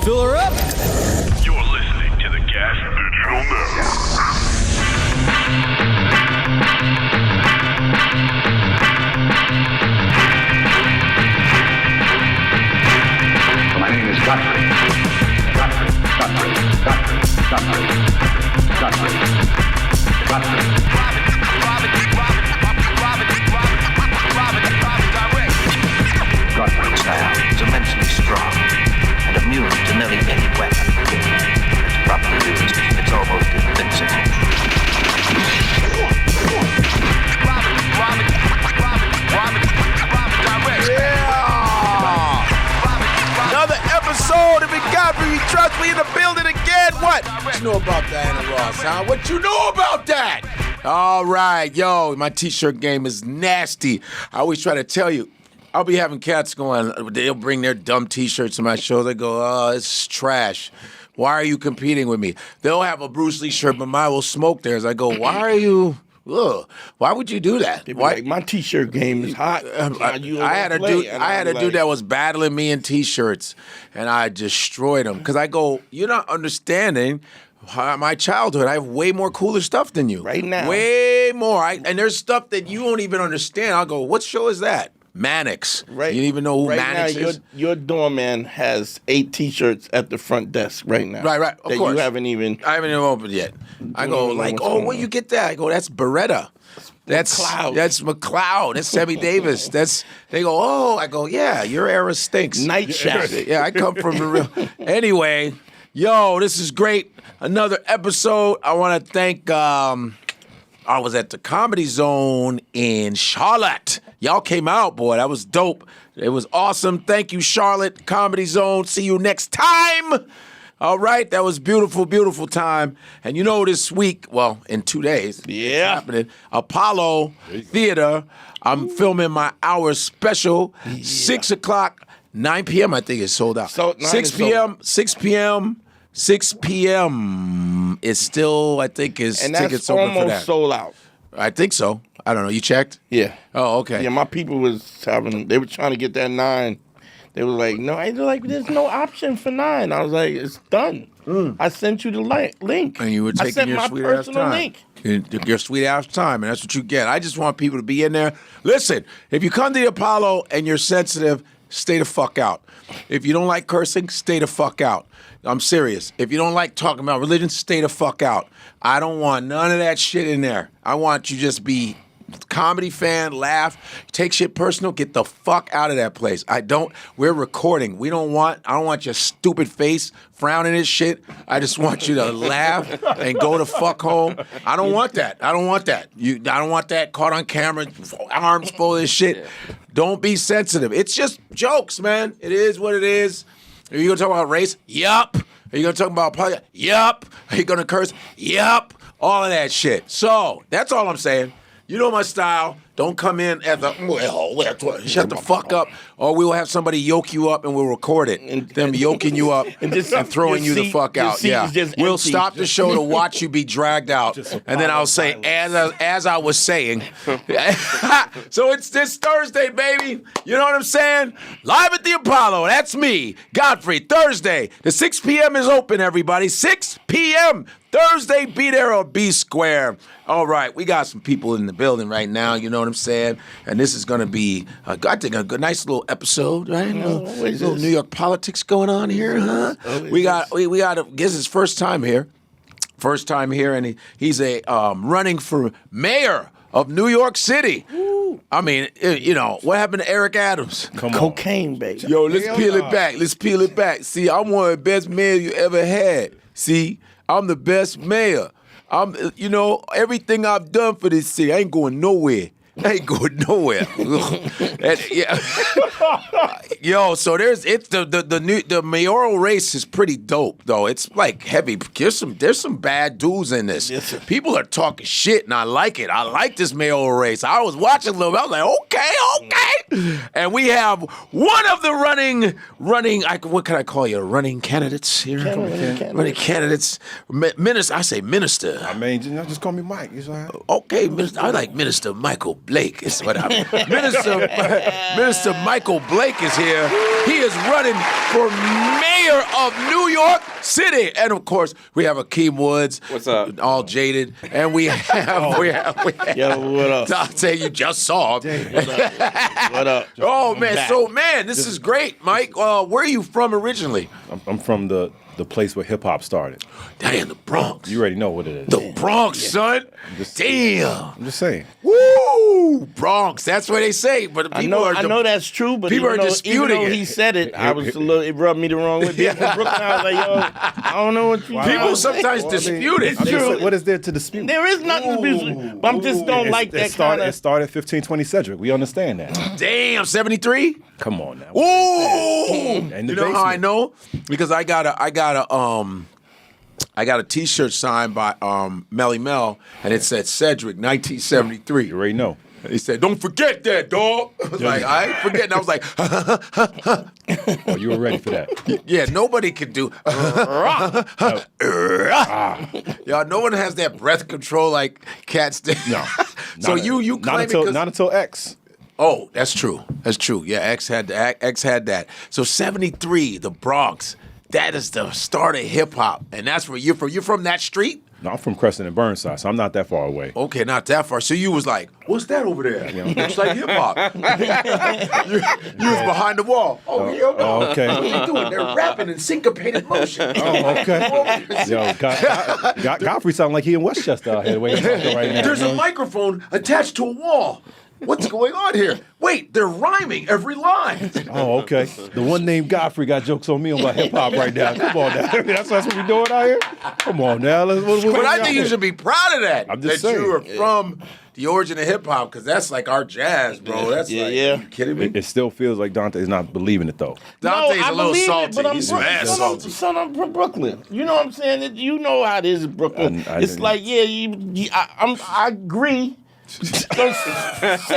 fill her up. You're listening to the Gas Digital Network. My name is Godfrey. Godfrey's style is immensely strong and immune to nearly any weapon. It's properly used, it's almost invincible. Another episode of In Godfrey We Trust. We in the building again. What you know about Diana Ross, huh? What you know about that? All right, yo, my t-shirt game is nasty. I always try to tell you, I'll be having cats going, they'll bring their dumb t-shirts to my show. They go, oh, it's trash. Why are you competing with me? They'll have a Bruce Lee shirt, but mine will smoke theirs. I go, why are you... Ugh. Why would you do that? Why? Like, my t-shirt game is hot. I had a dude that was battling me in t-shirts, and I destroyed him because I go, you're not understanding my childhood. I have way more cooler stuff than you. Right now. Way more. And there's stuff that you won't even understand. I'll go, what show is that? Mannix. Right. You don't even know who right Mannix now, is? Your doorman has 8 t-shirts at the front desk right now. Right, of that course. You haven't even... I haven't even opened yet. I go like, oh, where you get that? I go, that's Beretta. That's McLeod. That's McLeod. That's Sammy Davis. They go, oh, I go, yeah, your era stinks. Night Shack. Yeah, I come from the real. Anyway, yo, this is great. Another episode. I want to thank. I was at the Comedy Zone in Charlotte. Y'all came out, boy. That was dope. It was awesome. Thank you, Charlotte Comedy Zone. See you next time. All right, that was beautiful, beautiful time. And you know this week, well, in 2 days, it's happening. Apollo Theater, I'm filming my hour special, 6 o'clock, 9 p.m. I think it's sold out. 6 p.m. is still, I think, is and tickets that's open for that. almost sold out. I think so. I don't know. You checked? Yeah. Oh, okay. Yeah, my people they were trying to get that 9. They were like, no, they're like, there's no option for 9. I was like, it's done. I sent you the link. And you were taking your sweet ass time. Your sweet ass time, and that's what you get. I just want people to be in there. Listen, if you come to the Apollo and you're sensitive, stay the fuck out. If you don't like cursing, stay the fuck out. I'm serious. If you don't like talking about religion, stay the fuck out. I don't want none of that shit in there. I want you just be comedy fan, laugh, take shit personal, get the fuck out of that place. We're recording. I don't want your stupid face frowning at shit. I just want you to laugh and go the fuck home. I don't want that. I don't want that caught on camera, arms full of shit. Don't be sensitive. It's just jokes, man. It is what it is. Are you going to talk about race? Yup. Are you going to talk about politics? Yup. Are you going to curse? Yup. All of that shit. So, that's all I'm saying. You know my style. Don't come in as a, shut the fuck up, or we will have somebody yoke you up and we'll record it. Them yoking you up and throwing you the fuck out. Yeah. We'll stop the show to watch you be dragged out. And then I'll say, as I was saying. So it's this Thursday, baby. You know what I'm saying? Live at the Apollo. That's me, Godfrey. Thursday. The 6 p.m. is open, everybody. 6 p.m. Thursday, be there or be square. All right, we got some people in the building right now, you know what I'm saying? And this is going to be, I think, a good, nice little episode, right? Little New York politics going on here, huh? We got, this is his first time here. And he's running for mayor of New York City. Woo. I mean, what happened to Eric Adams? Cocaine, baby. Yo, let's peel it back. See, I'm one of the best mayors you ever had. See, I'm the best mayor. Everything I've done for this city, I ain't going nowhere. Yo, so the mayoral race is pretty dope though. It's like heavy. There's some bad dudes in this. Yes, sir. People are talking shit, and I like it. I like this mayoral race. I was watching a little bit. I was like, okay. And we have one of the running. What can I call you? Running candidates here. Running candidates. Minister. I say minister. I mean, just call me Mike. It's all right. Okay, Minister. I like Minister Michael Blake. Is what I Minister Michael Blake is here. He is running for mayor of New York City. And of course, we have Akeem Woods. What's up? All jaded. And we have Yo, what up? Dante, you just saw him. What up? Oh, man. So, man, this is great, Mike. Where are you from originally? I'm from the place where hip hop started. Damn, the Bronx. You already know what it is. The Bronx, son. Damn. I'm just saying. Woo! Bronx. That's what they say. But I people know that's true, but people even are though disputing he it. said it, it rubbed me the wrong way. Being from Brooklyn, I was like, yo, I don't know what you. People sometimes dispute it. It's true. What is there to dispute? There is nothing to dispute, but I just don't like that kind It of. started 1520 Cedric. We understand that. Damn, 73? Come on now. Ooh! And You the know how I basement. know? Because I got a T-shirt signed by Melly Mel, and it said Cedric, 1973. You already know. He said, "Don't forget that, dog." I was like, "I ain't forgetting." I was like, Oh, you were ready for that. "Yeah, nobody could do." Y'all, no one has that breath control like cats do. No. So Not- you claim it not until X. Oh, that's true. That's true. Yeah, X had that. So 73, the Bronx. That is the start of hip hop, and that's where you're from. You're from that street? No, I'm from Crescent and Burnside, so I'm not that far away. Okay, not that far. So you was like, "What's that over there?" Looks like hip hop. you was behind the wall. Oh, yeah. okay. What they doing? They're rapping in syncopated motion. Oh, okay. Yo, Godfrey sound like he in Westchester out here. The way he's talking right now. There's a microphone attached to a wall. What's going on here? Wait, they're rhyming every line. Oh, okay. The one named Godfrey got jokes on me about hip hop right now. Come on now. That's what we doing out here? Come on now. But I think you should be proud of that. I'm just that saying. you are from the origin of hip hop, because that's like our jazz, bro. That's Yeah, like, yeah. Are you kidding me? It still feels like Dante's not believing it though. Dante's I a little believe salty. It, but He's I'm mad salty. Son, I'm from Brooklyn. You know what I'm saying? You know how it is in Brooklyn. It's like, yeah, I agree. Say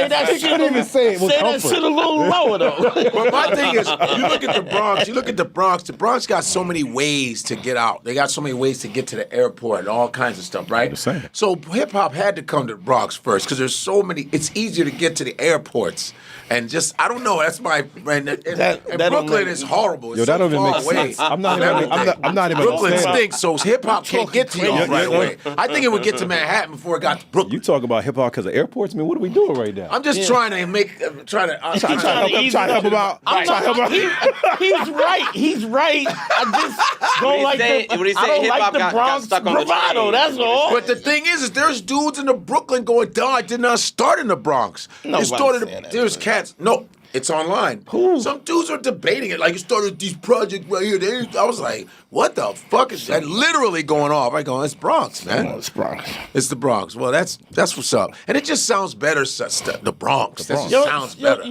that shit. couldn't even say it with Say comfort. that shit a little lower though. But my thing is, you look at the Bronx. The Bronx got so many ways to get out. They got so many ways to get to the airport and all kinds of stuff, right? The same. So hip hop had to come to the Bronx first because there's so many. It's easier to get to the airports. And just, I don't know. That's my. And That don't Brooklyn make- is horrible. It's Yo, that so don't even far make away. sense. I'm not And even everything. understanding. Brooklyn stinks, so hip hop can't get to y'all crazy. right away. I think it would get to Manhattan before it got to Brooklyn. You talk about hip hop because of airports? I mean, what are we doing right now? I'm just trying to make. I'm trying to help him out. I'm not, he's right. He's right. I just don't like the. When he I say don't hip-hop like the got Bronx stuck on the bravado. train. That's all. But the thing is there's dudes in the Brooklyn going, "Dog, I did not start in the Bronx. Nobody It started. said that, There's man. cats. No, it's online. Who? Some dudes are debating it. Like, it started these projects right here. I was like, what the fuck is that? Literally going off. I go, it's Bronx, man. It's Bronx. It's the Bronx. Well, that's what's up. And it just sounds better. The Bronx. That just Yo, sounds yo, better.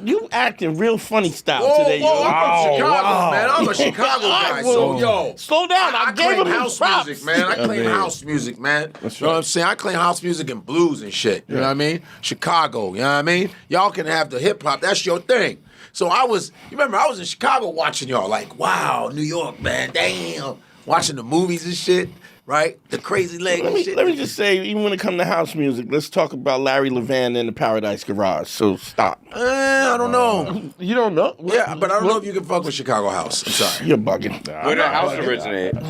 You acting real funny style Whoa, today. whoa, yo. I'm from Chicago, wow. man. I'm a Chicago guy. So, yo. Slow down. I gave claim him his house props. music, man. I claim house music, man. You know what I'm saying? I claim house music and blues and shit. You know what I mean? Chicago, you know what I mean? Y'all can have the hip hop. That's your thing. So I was in Chicago watching y'all, like, wow, New York, man, damn. Watching the movies and shit, right? The Crazy Leg and shit. Let me just say, even when it comes to house music, let's talk about Larry Levan and the Paradise Garage. So stop. I don't know. You don't know? Yeah, but I don't know if you can fuck with Chicago house. I'm sorry. You're bugging. Where the house originated?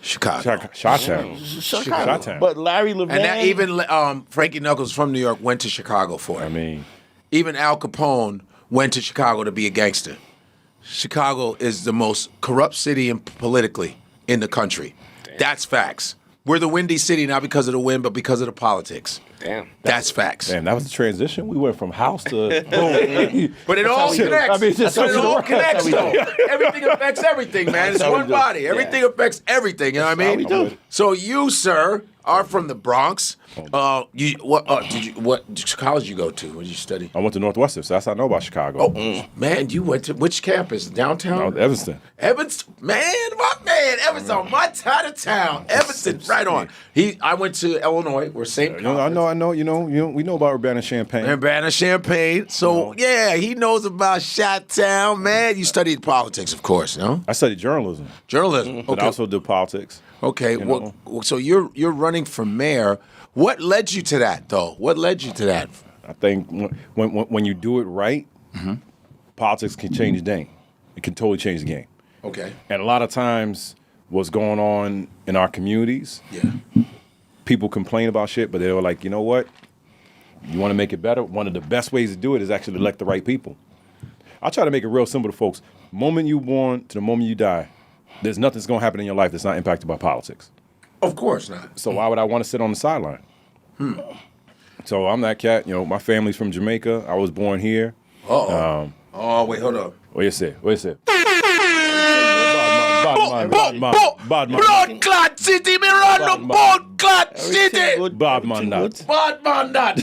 Chicago. Shot-town. Chicago. But Larry Levan. And that even Frankie Knuckles from New York went to Chicago for it. I mean, Even Al Capone went to Chicago to be a gangster. Chicago is the most corrupt city politically in the country. Damn. That's facts. We're the windy city, not because of the wind, but because of the politics. Damn. That's facts. damn, that was the transition. We went from house to boom. But it all connects. I mean, it's just But it so all right. connects, though. Everything affects everything, man. It's how we one do. body. Everything affects everything. You know what I mean? how we do. So you, sir, are from the Bronx. What college you go to? What did you study? I went to Northwestern, so that's how I know about Chicago. Man, you went to which campus? Downtown? I was Evanston. Evanston, my man, Evanston, on my side of town. Evanston, right on. I went to Illinois, where St. I know. You know, we know about Urbana-Champaign. Urbana-Champaign. So yeah, he knows about Chi-Town, man. You studied politics, of course, no? I studied journalism, Journalism. but I also did politics. Okay. You know. So you're running for mayor. What led you to that, though? What led you to that? I think when you do it right, politics can change the game. It can totally change the game. Okay. And a lot of times, what's going on in our communities, people complain about shit, but they're like, you know what? You want to make it better? One of the best ways to do it is actually elect the right people. I try to make it real simple to folks. Moment you born to the moment you die, there's nothing that's going to happen in your life that's not impacted by politics. Of course not. So why would I want to sit on the sideline? So I'm that cat. You know, my family's from Jamaica. I was born here. Oh, wait, hold up. What you say? What you say? Blood clot city, me run the blood clot city. Bad man that. Bad man that.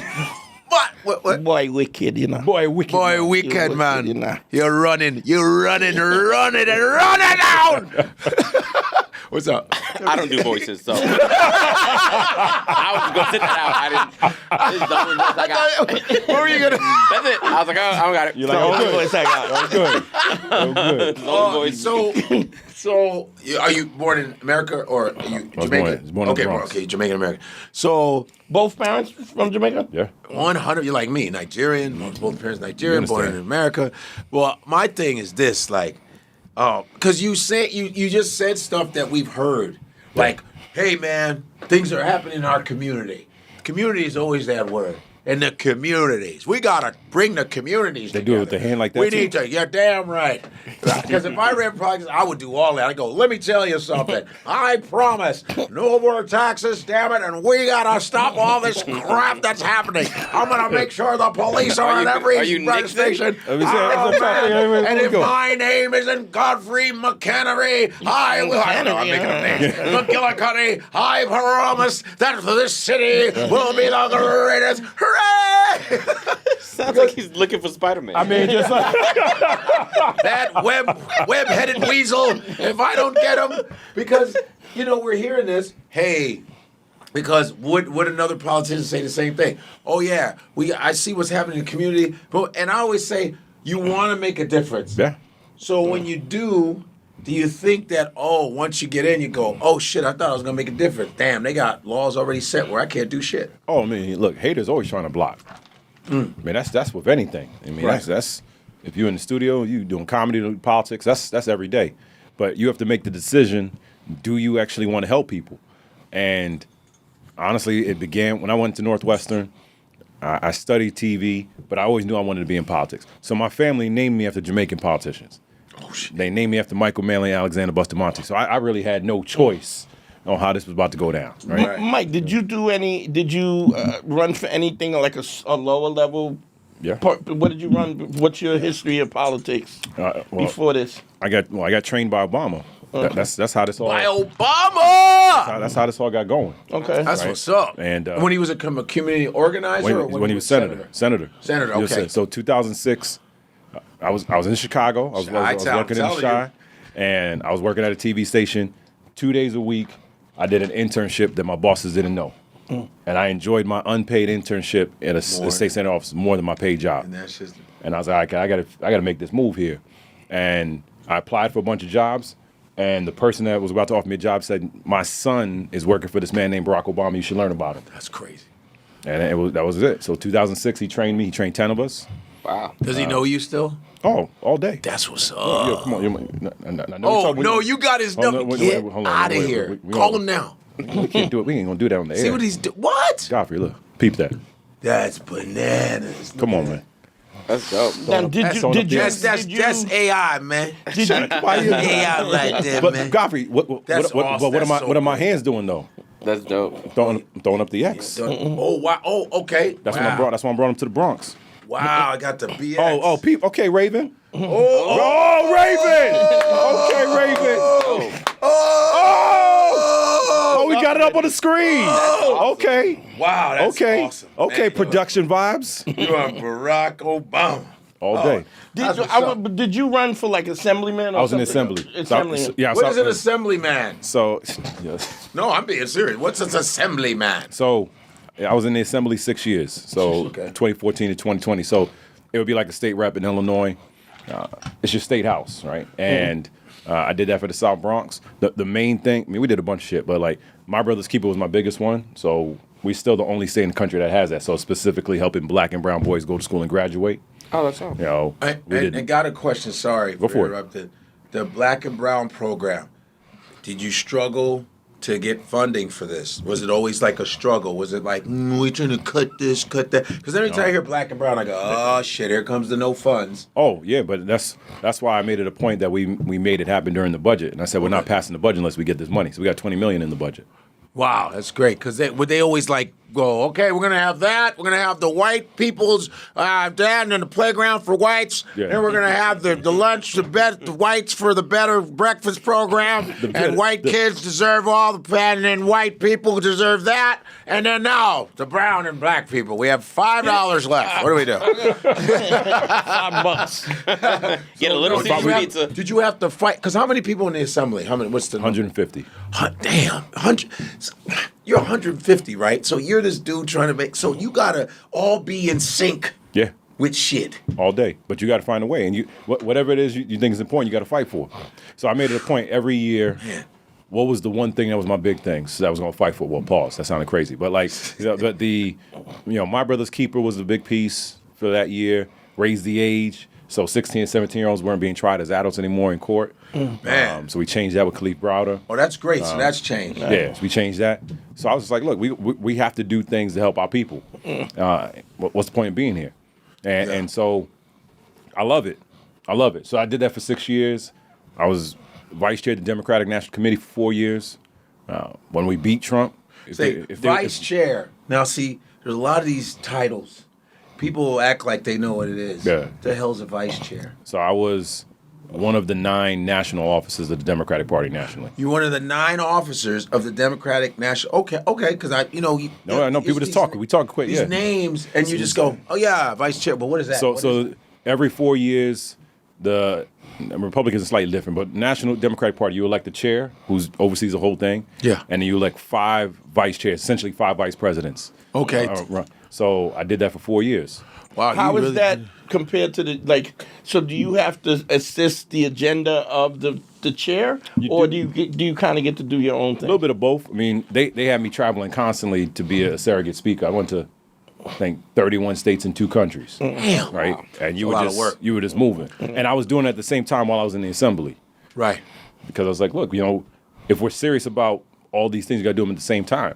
What? Boy wicked, you know. Boy wicked. Boy, wicked, You're man. wicked, you know. You're running down. What's up? I don't do voices, so I was gonna sit that out. I didn't. This is the only voice I got. What were you gonna? That's it. I was like, oh, I don't got it. You're like, Only oh, voice I got. good. Oh, good. This is the only voice. So, are you born in America or are you I was Jamaican? born in the Bronx. Okay, Jamaican American. So, Both parents from Jamaica? Yeah. 100. You're like me, Nigerian. Both parents Nigerian, You born in understand. America. Well, my thing is this, like, because you just said stuff that we've heard, like, hey man, things are happening in our community. Community is always that word. In the communities, we gotta bring the communities. They together. do it with the hand like that, We too? need to. You're damn right. Because if I ran projects, I would do all that. I go, let me tell you something. I promise, no more taxes, damn it, and we gotta stop all this crap that's happening. I'm gonna make sure the police are at every are you radio Nixon? station. Let me say, that's a fact. Man. And if Go. my name isn't Godfrey McHenry, I will. I know I'm making a name. McGillicuddy, I promise that this city will be the greatest. Hooray! Sounds like he's looking for Spider-Man. I mean, just like That web-headed weasel, if I don't get him, because, we're hearing this, hey, because would another politician say the same thing? Oh, yeah, I see what's happening in the community, and I always say, you want to make a difference. yeah. So when you do you think that, once you get in, you go, oh, shit, I thought I was going to make a difference. Damn, they got laws already set where I can't do shit. Oh, I mean, look, haters always trying to block. I mean, that's with anything. I mean, Right. that's if you're in the studio, you doing comedy, politics. That's every day. But you have to make the decision: do you actually want to help people? And honestly, it began when I went to Northwestern. I studied TV, but I always knew I wanted to be in politics. So my family named me after Jamaican politicians. Oh, shit. They named me after Michael Manley and Alexander Bustamante. So I really had no choice on how this was about to go down. Right? Mike, did you run for anything like a lower level? Yeah. What did you run? What's your history of politics before this? I got trained by Obama. That's how this all. By Obama! That's how this all got going. Okay. That's Right. what's up. And, when he was a community organizer? or When he was senator. Senator, okay. So 2006, I was in Chicago. I was working in the Chi, and I was working at a TV station 2 days a week. I did an internship that my bosses didn't know. And I enjoyed my unpaid internship at a state senate office more than my paid job. And that's just... And I was like, I gotta make this move here. And I applied for a bunch of jobs. And the person that was about to offer me a job said, my son is working for this man named Barack Obama. You should learn about him. That's crazy. And that was it. So 2006, he trained me. He trained 10 of us. Wow. Does he know you still? Oh, all day. That's what's up. Yeah, come on. You got his number. Get out of here. Call him now. We can't do it. We ain't gonna do that on the air. See what he's doing. What? Godfrey, look, peep that. That's bananas. Come on, man. That's dope. Now, That's AI, man. AI right there, But man. Godfrey, what That's awesome. are That's so what are my hands doing though? That's dope. Throwing up the X. Oh, wow. Oh, okay. That's when I brought him to the Bronx. Wow, I got the BX. Oh, peep. Okay, Raven. Oh, Raven. Okay, Raven. Oh, we got it up on the screen. Okay. Wow, that's Okay. awesome. Okay, Man, production vibes. you are Barack Obama. All day. That's what's up. Did you run for like assemblyman? Or I was in something? assembly. Assemblyman. Yeah, What is an assemblyman? So, No, I'm being serious. What's an assemblyman? So I was in the assembly 6 years, so Okay. 2014 to 2020. So it would be like a state rep in Illinois. It's your state house, right? And I did that for the South Bronx. The main thing, I mean, we did a bunch of shit, but like My Brother's Keeper was my biggest one. So we still the only state in the country that has that. So specifically helping black and brown boys go to school and graduate. Oh, that's all. You know, And got a question. Sorry Go for it. interrupting. The Black and Brown program. Did you struggle to get funding for this? Was it always like a struggle? Was it like, we're trying to cut this, cut that? Because every time I hear Black and Brown, I go, oh shit, here comes the no funds. Oh yeah, but that's why I made it a point that we made it happen during the budget, and I said we're not passing the budget unless we get this money. So we got $20 million in the budget. Wow, that's great. Because would they always like go, okay, we're going to have that. We're going to have the white people's dad and then the playground for whites. Yeah. And we're going to have the lunch, the whites for the better breakfast program. And white kids deserve all the, and then white people deserve that. And then now, the brown and black people. We have $5 left. What do we do? $5. Get a little pizza. Did you have to fight? Because how many people in the assembly? How many? What's the number? 150. Damn, 100. You're 150, right? So you're this dude trying to make. So you gotta all be in sync. Yeah. With shit. All day, but you got to find a way, and you whatever it is you think is important, you got to fight for. So I made it a point every year. Man. What was the one thing that was my big thing? So I was going to fight for. Well, pause. That sounded crazy, but like, but My Brother's Keeper was the big piece for that year. Raise the age, so 16 and 17-year-olds weren't being tried as adults anymore in court. Man. So we changed that with Khalif Browder. Oh, that's great. So that's changed. Yeah, so we changed that. So I was just like, look, we have to do things to help our people. What's the point of being here? And so I love it. So I did that for 6 years. I was vice chair of the Democratic National Committee for 4 years. When we beat Trump. Vice chair. Now, see, there's a lot of these titles. People will act like they know what it is. Yeah. The hell's a vice chair? So I was one of the 9 national officers of the Democratic Party nationally. You're one of the 9 officers of the Democratic National. Okay, because I know people just talk. We talk quick. These Yeah. names, and you just go, oh yeah, vice chair. But what is that? So every 4 years, the Republicans are slightly different, but National Democratic Party, you elect the chair, who oversees the whole thing. Yeah. And then you elect 5 vice chairs, essentially 5 vice presidents. Okay. So I did that for 4 years. Wow. How is that compared to the So do you have to assist the agenda of the chair, do you kind of get to do your own thing? A little bit of both. I mean, they had me traveling constantly to be a surrogate speaker. I went to, I think, 31 states and 2 countries. Damn. Right, and you That's were you were just moving, and I was doing it at the same time while I was in the assembly. Right. Because I was like, look, if we're serious about all these things, you got to do them at the same time,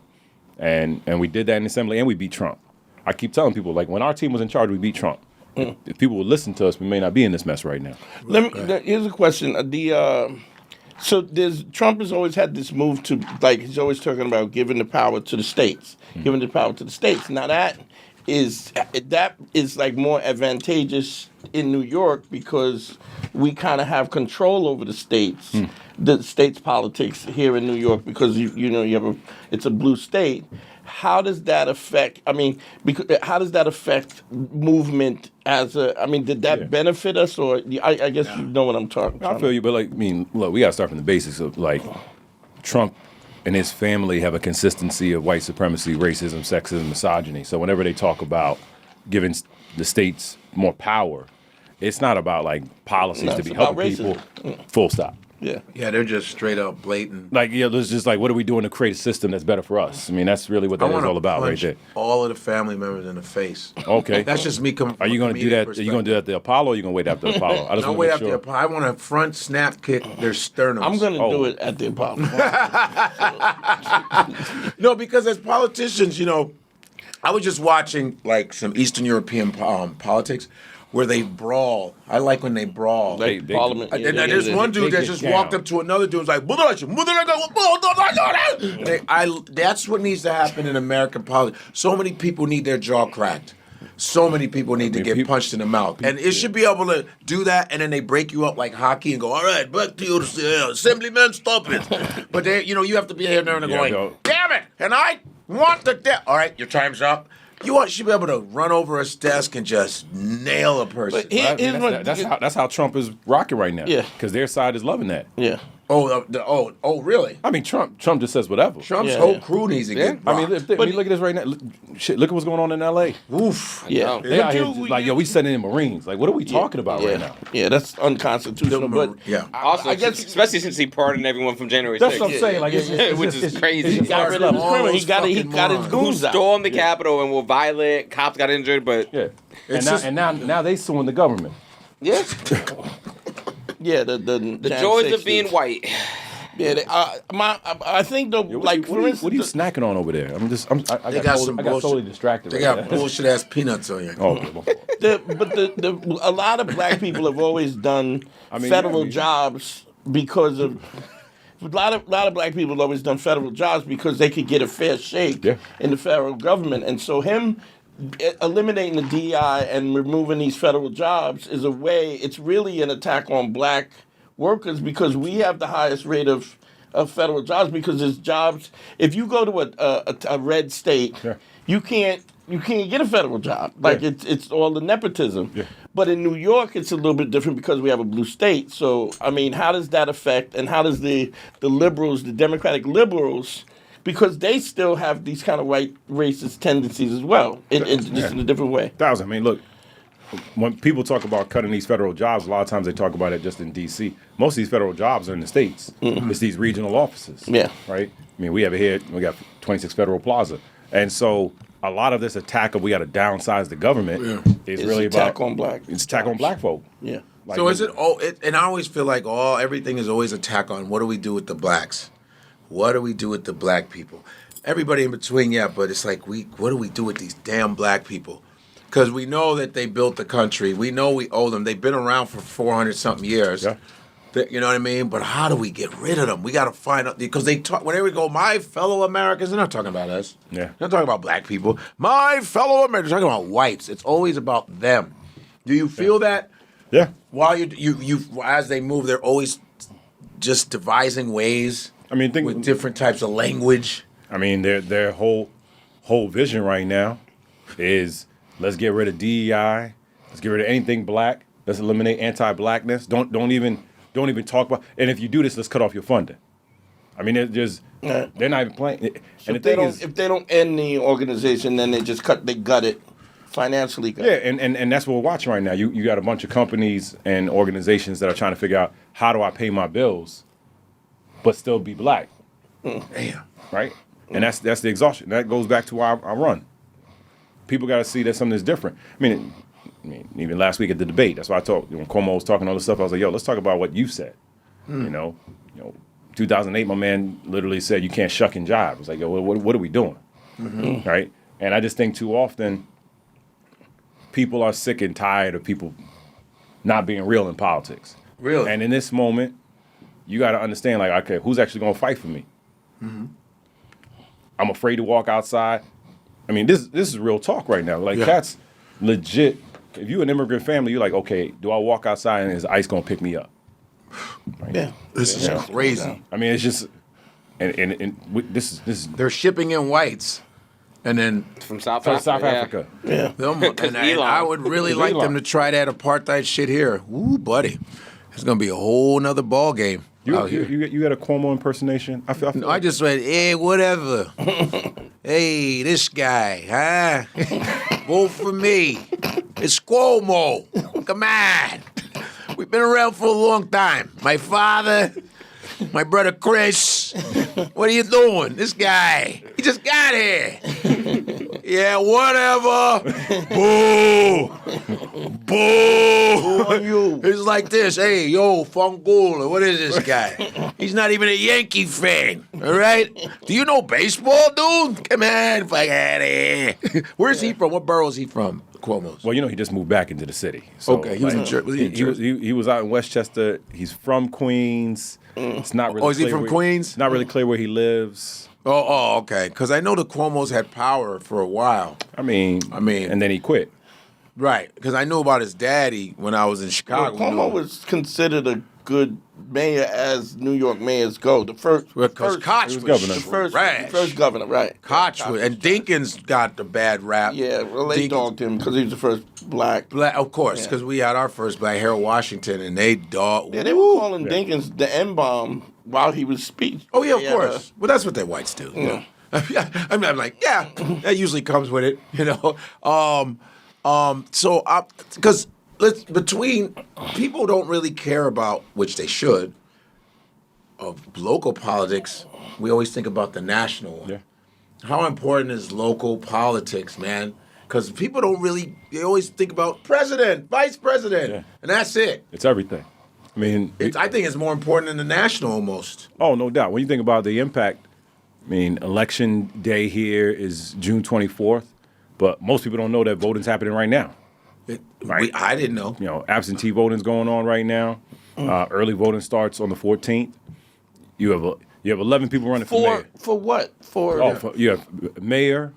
and we did that in the assembly, and we beat Trump. I keep telling people, like, when our team was in charge, we beat Trump. If people would listen to us, we may not be in this mess right now. Here's a question. Trump has always had this move to, he's always talking about giving the power to the states, Now that is like more advantageous in New York because we kind of have control over the states, the state's politics here in New York because it's a blue state. How does that affect? How does that affect movement did that benefit us, or I guess you know what I'm talking about? I feel you, but look, we got to start from the basics of Trump and his family have a consistency of white supremacy, racism, sexism, misogyny. So whenever they talk about giving the states more power, it's not about policies to be helping people. Full stop. Yeah, they're just straight up blatant. There's just what are we doing to create a system that's better for us? That's really what that is all about right there. All of the family members in the face. Okay. That's just me coming from Are you going to do that? Are you going to do that at the Apollo, or are you going to wait after the Apollo? I just want to make sure. I want to front snap kick their sternums. I'm going to do it at the Apollo. No, because as politicians, I was just watching some Eastern European politics where they brawl. I like when they brawl. Parliament. There's one dude that just walked up to another dude and was like, that's what needs to happen in American politics. So many people need their jaw cracked. So many people need to get punched in the mouth. And it should be able to do that, and then they break you up like hockey and go, all right, back to you, Assemblyman, stop it. But you have to be here there and going, damn it, and I want the all right, your time's up. You should be able to run over his desk and just nail a person. That's how Trump is rocking right now. Yeah. Because their side is loving that. Yeah. Oh, really? Trump just says whatever. Trump's whole crew needs to get rocked. Look at this right now. Look at what's going on in L.A. Oof. Yeah. They out here we sending in Marines. What are we talking about right now? Yeah, that's unconstitutional. But also, I guess, especially since he pardoned everyone from January 6th. That's what I'm saying. Which is crazy. He got his goons out. Who stormed the Capitol and will violent. Cops got injured, but Yeah. And now they suing the government. yeah, Yeah, the the joys of being white. Yeah, I think though, like for instance, what are you snacking on over there? I got totally distracted. They right got now. bullshit ass peanuts on you. Oh, a lot of black people have always done federal jobs because of. A lot of black people have always done federal jobs because they could get a fair shake in the federal government, and so him eliminating the DEI and removing these federal jobs is a way. It's really an attack on black workers because we have the highest rate of federal jobs because there's jobs. If you go to a red state, you can't get a federal job. Like it's all the nepotism. Yeah. But in New York, it's a little bit different because we have a blue state. So I mean, how does that affect? And how does the liberals, the Democratic liberals, because they still have these kind of white racist tendencies as well, just in a different way. I mean, look. When people talk about cutting these federal jobs, a lot of times they talk about it just in D.C. Most of these federal jobs are in the states. Mm-hmm. It's these regional offices. Yeah. Right? I mean, we have it here. We got 26 Federal Plaza. And so a lot of this attack of we got to downsize the government is really about... It's attack on black folk. Yeah. Like, so is it... and I always feel like everything is always attack on what do we do with the blacks? What do we do with the black people? Everybody in between, but it's like, what do we do with these damn black people? Because we know that they built the country. We know we owe them. They've been around for 400-something years. Yeah. You know what I mean? But how do we get rid of them? We got to find out. Because they talk, whenever we go, my fellow Americans, they're not talking about us. Yeah. They're not talking about black people. My fellow Americans, they're talking about whites. It's always about them. Do you feel that? Yeah. While you as they move, they're always just devising ways. I mean, with different types of language. I mean, their whole vision right now is... Let's get rid of DEI. Let's get rid of anything black. Let's eliminate anti-blackness. Don't even talk about. And if you do this, let's cut off your funding. I mean, they're not even playing. So and if they don't end the organization, then they gut it financially. Yeah, and that's what we're watching right now. You got a bunch of companies and organizations that are trying to figure out how do I pay my bills, but still be black. Damn. Right, and that's the exhaustion. That goes back to why I run. People got to see that something is different. I mean, even last week at the debate, that's why I talked. When Cuomo was talking all this stuff, I was like, "Yo, let's talk about what you said." You know, 2008, my man literally said, "You can't shuck and jive." I was like, "Yo, what are we doing?" Mm-hmm. Right? And I just think too often people are sick and tired of people not being real in politics. Really? And in this moment, you got to understand, like, okay, who's actually going to fight for me? Mm-hmm. I'm afraid to walk outside. I mean, this is real talk right now. Like, that's legit. If you're an immigrant family, you're like, okay, do I walk outside and is ICE going to pick me up? Right? Yeah. This is crazy. I mean, it's just, and this is. They're shipping in whites. And then from South Africa. Yeah. And I would really like them to try that apartheid shit here. Ooh, buddy. It's going to be a whole nother ball game. You got a Cuomo impersonation? I just went, hey, whatever. Hey, this guy, huh? Vote for me. It's Cuomo. Come on. We've been around for a long time. My father, my brother Chris. What are you doing? This guy, he just got here. Yeah, whatever. Boo. Boo. On you. It's like this. Hey, yo, Fungola, what is this guy? He's not even a Yankee fan, all right? Do you know baseball, dude? Come on, fuck out of here. Where's he from? What borough is he from? Cuomo's. Well, he just moved back into the city. So, okay, he was in Jersey. He was out in Westchester. He's from Queens. It's not really. Oh, is he from Queens? It's not really clear where he lives. Oh, okay. Because I know the Cuomos had power for a while. I mean, and then he quit. Right, because I knew about his daddy when I was in Chicago. Well, Cuomo was considered a good mayor as New York mayors go. The first, because Koch was governor. The first governor, right? Koch was, and Dinkins got the bad rap. Yeah, well, they dogged him because he was the first black. Of course, because we had our first black, Harold Washington, and they dogged. Yeah, they were calling Dinkins the N-bomb while he was speaking. Oh yeah, of course. Well, that's what they whites do. Yeah. I'm like, yeah, that usually comes with it, So, because between people don't really care about, which they should, of local politics. We always think about the national one. Yeah. How important is local politics, man? Because people don't really, they always think about president, vice president, and that's it. It's everything. I mean, I think it's more important than the national almost. Oh, no doubt. When you think about the impact, I mean, election day here is June 24th, but most people don't know that voting's happening right now. Right? I didn't know. You know, absentee voting's going on right now. Early voting starts on the 14th. You have 11 people running for mayor. For what? You have mayor.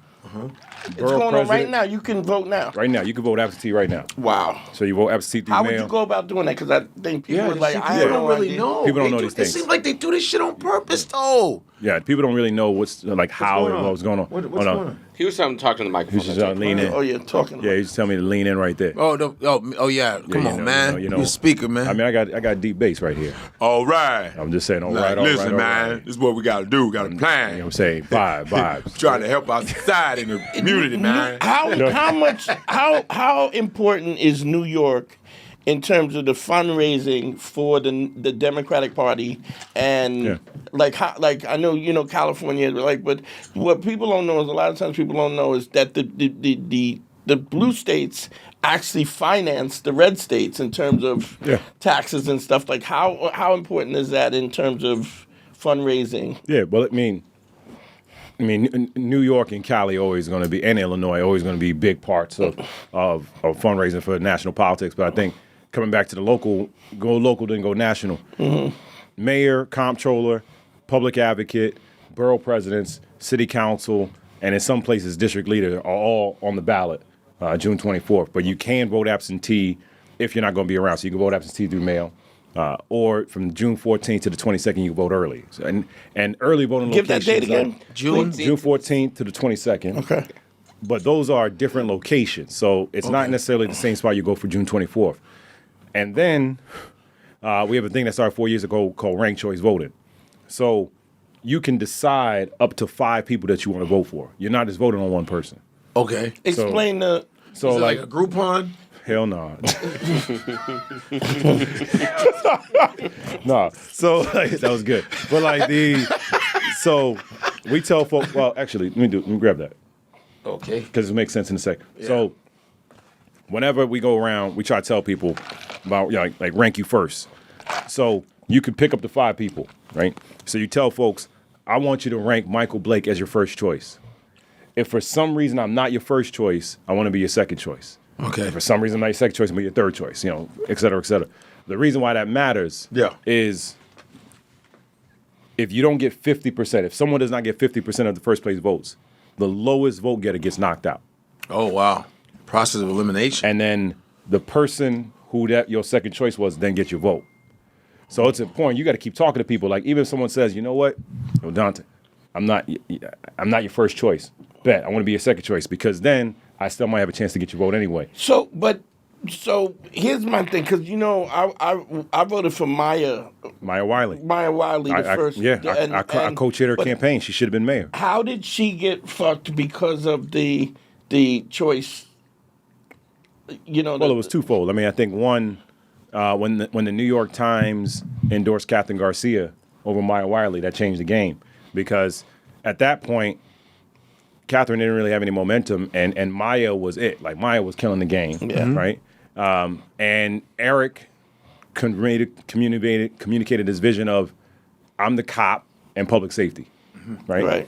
It's going on right now. You can vote now. Right now, you can vote absentee right now. Wow. So you vote absentee through How mail. would you go about doing that? Because I think people are like, I don't really know. People don't know these things. It seems like they do this shit on purpose, though. Yeah, people don't really know what's how and what's going on. What's going on? He was talking to the microphone. He was just lean in. Oh, you're talking. Yeah, he just tell me to lean in right there. Oh yeah. Come on, man. You're a speaker, man. I mean, I got deep bass right here. All right. I'm just saying, all Like, right, all listen, right, man. all right. This is what we got to do. We got to plan. You know what I'm saying? Vibes. Trying to help out society and the community, man. How important is New York in terms of the fundraising for the Democratic Party and like I know California but what people don't know is a lot of times people don't know is that the blue states actually finance the red states in terms of taxes and stuff. Like how important is that in terms of fundraising? Yeah, well, I mean, New York and Cali always going to be, and Illinois always going to be big parts of fundraising for national politics. But I think coming back to the local, go local, then go national. Mm-hmm. Mayor, comptroller, public advocate, borough presidents, city council, and in some places district leader are all on the ballot June 24th. But you can vote absentee if you're not going to be around. So you can vote absentee through mail. Or from June 14th to the 22nd, you can vote early. So, and early voting Give locations. Give that date again. June 14th to the 22nd. Okay. But those are different locations. So it's not necessarily the same spot you go for June 24th. And then we have a thing that started 4 years ago called ranked choice voting. So you can decide up to 5 people that you want to vote for. You're not just voting on one person. Okay. Explain So is it like a Groupon? Hell no. No. So that was good. But so we tell folks. Well, actually, let me grab that. Okay. Because it makes sense in a second. Yeah. So whenever we go around, we try to tell people about like rank you first. So you could pick up to 5 people, right? So you tell folks, I want you to rank Michael Blake as your first choice. If for some reason I'm not your first choice, I want to be your second choice. Okay. If for some reason I'm not your second choice, I'm your third choice, et cetera, et cetera. The reason why that matters is if you don't get 50%, if someone does not get 50% of the first place votes, the lowest vote getter gets knocked out. Oh, wow. Process of elimination. And then the person who your second choice was then gets your vote. So it's important. You got to keep talking to people. Like even if someone says, you know what, Dante, I'm not your first choice. Bet I want to be your second choice because then I still might have a chance to get your vote anyway. So here's my thing, because I voted for Maya Wiley. First. I co-chaired her campaign. She should have been mayor. How did she get fucked because of the choice? Well, it was twofold. I mean, I think one, when the New York Times endorsed Catherine Garcia over Maya Wiley, that changed the game because at that point, Catherine didn't really have any momentum, and Maya was it. Like Maya was killing the game, right? And Eric communicated his vision of, I'm the cop and public safety, right?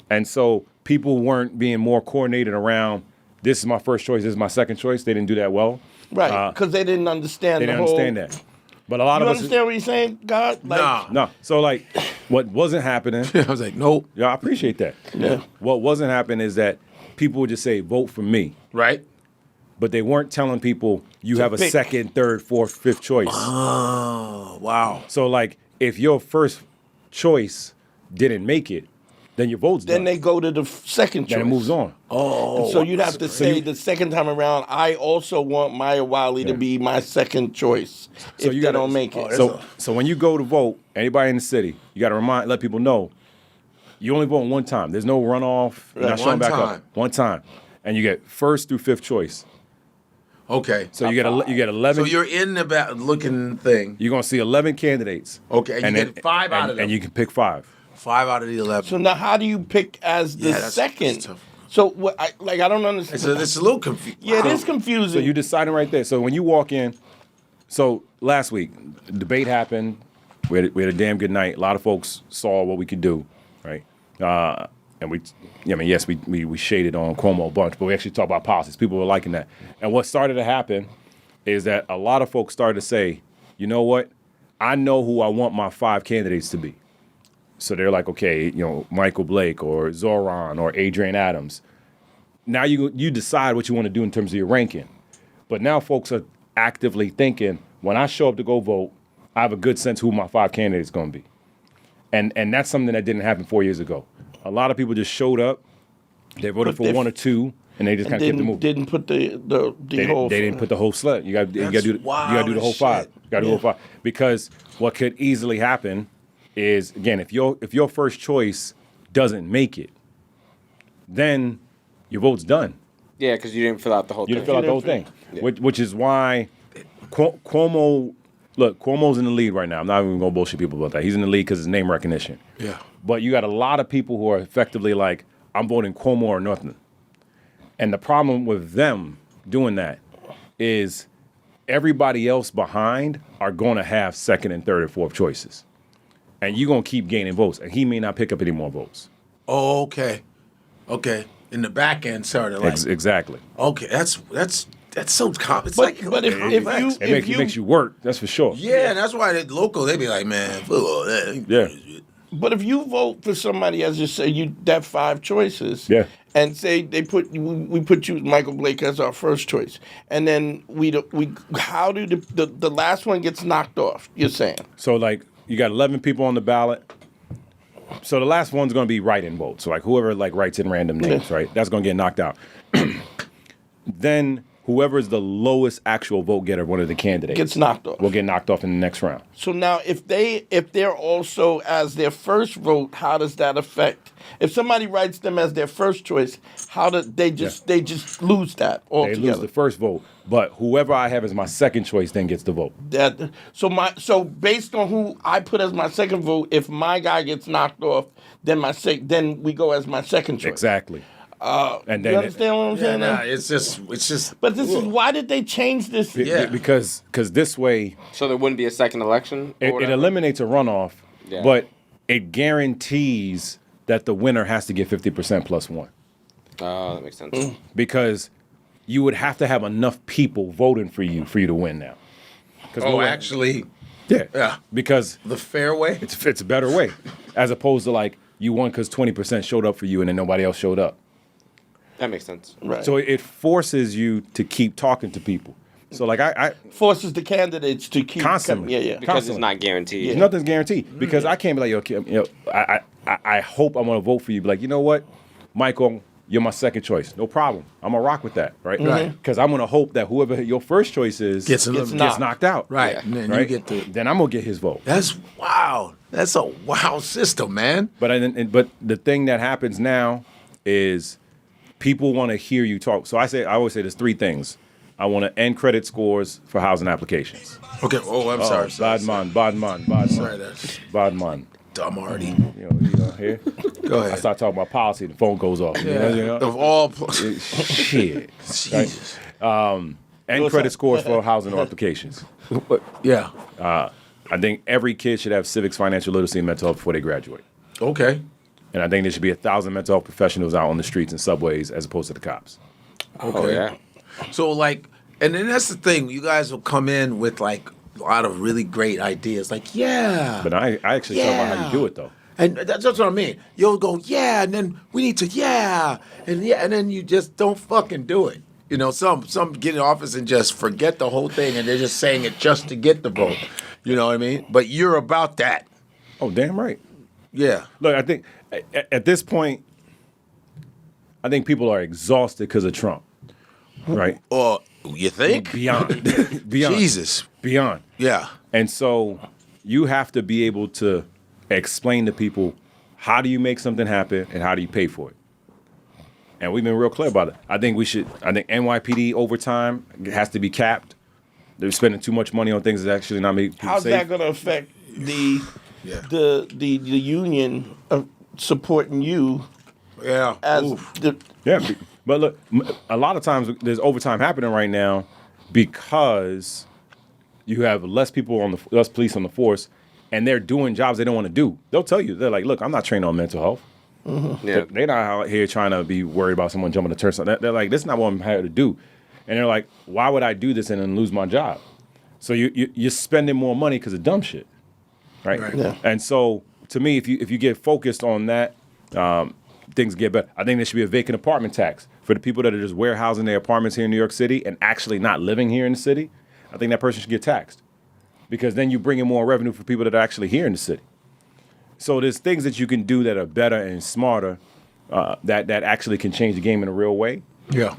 And so people weren't being more coordinated around, this is my first choice, this is my second choice. They didn't do that well. Right, because they didn't understand They didn't understand that. But a lot of us... You understand what you're saying, God? No. So, what wasn't happening... I was like, nope. Yeah, I appreciate that. Yeah. What wasn't happening is that people would just say, vote for me. Right. But they weren't telling people you have a second, third, fourth, fifth choice. Oh, wow. So, if your first choice didn't make it, then your vote's done. Then they go to the second choice. Then it moves on. Oh. And so you'd have to say the second time around, I also want Maya Wiley to be my second choice if they don't make it. So when you go to vote, anybody in the city, you got to let people know, you only vote one time. There's no runoff. You're not showing back up. One time. And you get first through fifth choice. Okay. So you get 11. So you're in the looking thing. You're going to see 11 candidates. Okay. And you get 5 out of them. And you can pick 5. 5 out of the 11. So now how do you pick as the second? So what? I don't understand. It's a little confusing. Yeah, it is confusing. So you deciding right there. So when you walk in, so last week, debate happened. We had a damn good night. A lot of folks saw what we could do, right? And we shaded on Cuomo a bunch, but we actually talked about politics. People were liking that. And what started to happen is that a lot of folks started to say, you know what? I know who I want my 5 candidates to be. So they're like, okay, Michael Blake or Zoran or Adrian Adams. Now you decide what you want to do in terms of your ranking. But now folks are actively thinking, when I show up to go vote, I have a good sense who my 5 candidates going to be. And that's something that didn't happen 4 years ago. A lot of people just showed up, they voted for 1 or 2, and they just kind of kept the moving. Didn't put the whole. They didn't put the whole sled. You got to do the whole 5. You got to do the whole 5 because what could easily happen is, again, if your first choice doesn't make it, then your vote's done. Yeah, because you didn't fill out the whole thing. You didn't fill out the whole thing, which is why Cuomo. Look, Cuomo's in the lead right now. I'm not even going to bullshit people about that. He's in the lead because it's name recognition. Yeah. But you got a lot of people who are effectively like, I'm voting Cuomo or nothing. And the problem with them doing that is everybody else behind are going to have second and third and fourth choices. And you're going to keep gaining votes. And he may not pick up any more votes. Oh, okay. Okay. In the back end, sort of like. Exactly. Okay, that's so common. It's But if it makes you work, that's for sure. Yeah, and that's why the local, they be like, man, fuck all that. Yeah. But if you vote for somebody, as you say, that 5 choices, yeah, and say we put you, Michael Blake, as our first choice, and then how do the last one gets knocked off? You're saying? So like you got 11 people on the ballot. So the last one's going to be write-in votes. So like whoever writes in random names, right? That's going to get knocked out. Then whoever is the lowest actual vote getter, one of the candidates, gets knocked off. Will get knocked off in the next round. So now, if they're also as their first vote, how does that affect? If somebody writes them as their first choice, how do they just lose that altogether? They lose the first vote, but whoever I have as my second choice then gets the vote. So based on who I put as my second vote, if my guy gets knocked off, then we go as my second choice. Exactly. And then you understand what I'm saying? Nah, it's just. But this is why did they change this? Because this way, so there wouldn't be a second election. It eliminates a runoff, yeah. But it guarantees that the winner has to get 50% plus 1. Oh, that makes sense. Because you would have to have enough people voting for you to win now. Actually. Yeah. Because the fair way. It's a better way, as opposed to you won because 20% showed up for you and then nobody else showed up. That makes sense. Right. So it forces you to keep talking to people. So I forces the candidates to keep constantly. Because constantly. it's not guaranteed. Yeah. Nothing's guaranteed. Because I can't be like, I hope I'm gonna vote for you. Be like, you know what, Michael, you're my second choice. No problem. I'm gonna rock with that, right? Mm-hmm. Right. Because I'm gonna hope that whoever your first choice is gets knocked out. Right. Yeah. And then right? you get then I'm gonna get his vote. That's wow. That's a wow system, man. But but the thing that happens now is people want to hear you talk. So I always say there's 3 things. I want to end credit scores for housing applications. Okay. Oh, I'm sorry. Badman. Sorry, that's Badman. dumb Hardy. You know, here. Go ahead. I start talking about policy, the phone goes off. Yeah. You know? Of all shit. Jesus. And credit scores for housing applications. Yeah. I think every kid should have civics, financial literacy, and mental health before they graduate. Okay. And I think there should be 1,000 mental health professionals out on the streets and subways as opposed to the cops. Okay. Oh, yeah. So and then that's the thing. You guys will come in with a lot of really great ideas. Yeah. But I actually talk about how you do it though. And that's what I mean. You'll go, yeah, and then we need to, and then you just don't fucking do it. You know, some get in office and just forget the whole thing, and they're just saying it just to get the vote. You know what I mean? But you're about that. Oh, damn right. Yeah. Look, I think at this point, I think people are exhausted because of Trump, right? Or you think? Beyond. Jesus. Beyond. Yeah. And so you have to be able to explain to people how do you make something happen and how do you pay for it. And we've been real clear about it. I think NYPD overtime has to be capped. They're spending too much money on things that actually not make people How's safe. that going to affect the union of supporting you Yeah. as the Yeah, but look, a lot of times there's overtime happening right now because you have less police on the force, and they're doing jobs they don't want to do. They'll tell you, they're like, look, I'm not trained on mental health. Yeah. They're not out here trying to be worried about someone jumping the turnstile. They're like, this is not what I'm here to do. And they're like, why would I do this and then lose my job? So you're spending more money because of dumb shit, right? Yeah. And so to me, if you get focused on that, things get better. I think there should be a vacant apartment tax for the people that are just warehousing their apartments here in New York City and actually not living here in the city. I think that person should get taxed because then you bring in more revenue for people that are actually here in the city. So there's things that you can do that are better and smarter that actually can change the game in a real way. Yeah.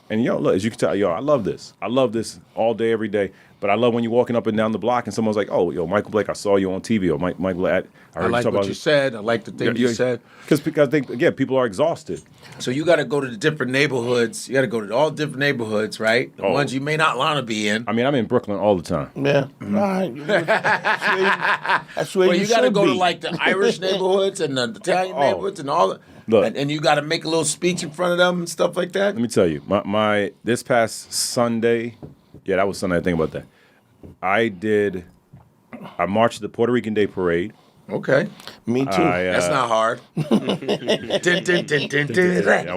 And look, as you can tell, I love this. I love this all day, every day. But I love when you're walking up and down the block and someone's like, "Oh, Michael Blake, I saw you on TV." Or Michael, I heard I like you talk what about you said. I like the things you said. Because I think again, people are exhausted. So you got to go to the different neighborhoods. You got to go to all different neighborhoods, right? The ones you may not want to be in. I mean, I'm in Brooklyn all the time. yeah. Right. That's where But you you got to should go to be. like the Irish neighborhoods and the Italian neighborhoods and all. Look. And you got to make a little speech in front of them and stuff like that. Let me tell you, my this past Sunday, that was Sunday. I think about that. I marched the Puerto Rican Day Parade. Okay. Me too. That's not hard. That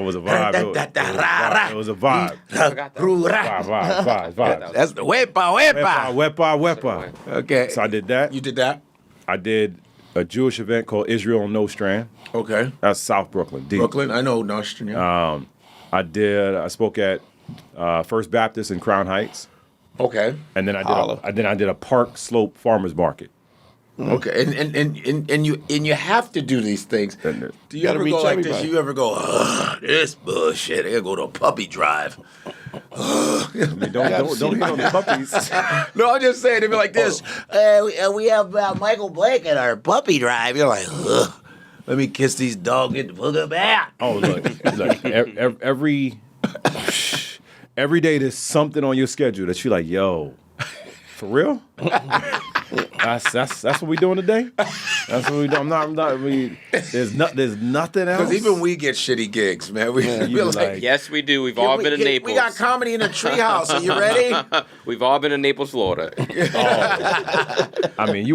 was a vibe. It was a vibe. Vibe. That's the wepa. Wepa. Okay. So I did that. You did that? I did a Jewish event called Israel on No Strand. Okay. That's South Brooklyn. Deep. Brooklyn, I know Nostrand. Yeah. I spoke at First Baptist in Crown Heights. Okay. And then I did a Park Slope Farmers Market. Okay. And you have to do these things. Do you gotta ever reach go like everybody. this? You ever go, this bullshit? I gotta go to a puppy drive. I mean, don't hit on the puppies. No, I'm just saying, they'd be like this. We have Michael Blake at our puppy drive. You're like, ugh. Let me kiss these dogs and hook them out. Oh, look, every day there's something on your schedule that you're like, yo, for real? That's what we doing today? That's what we do. I'm not. I mean, there's nothing else. Because even we get shitty gigs, man. We're like, Yes, we do. We've all been in Naples. We got comedy in the treehouse. Are you ready? We've all been in Naples, Florida. I mean,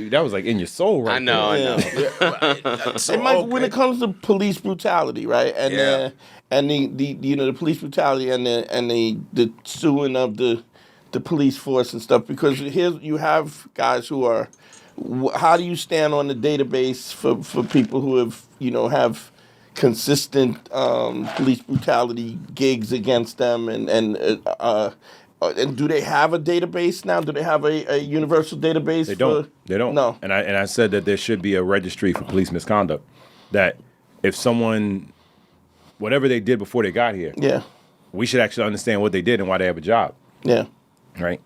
that was like in your soul, right? I know. And Mike, when it comes to police brutality, right? And and the police brutality and the suing of the police force and stuff, because here you have guys who are. How do you stand on the database for people who have consistent police brutality gigs against them, and do they have a database now? Do they have a universal database? They don't. They don't. No. And I said that there should be a registry for police misconduct. That if someone, whatever they did before they got here, we should actually understand what they did and why they have a job. Yeah. Right.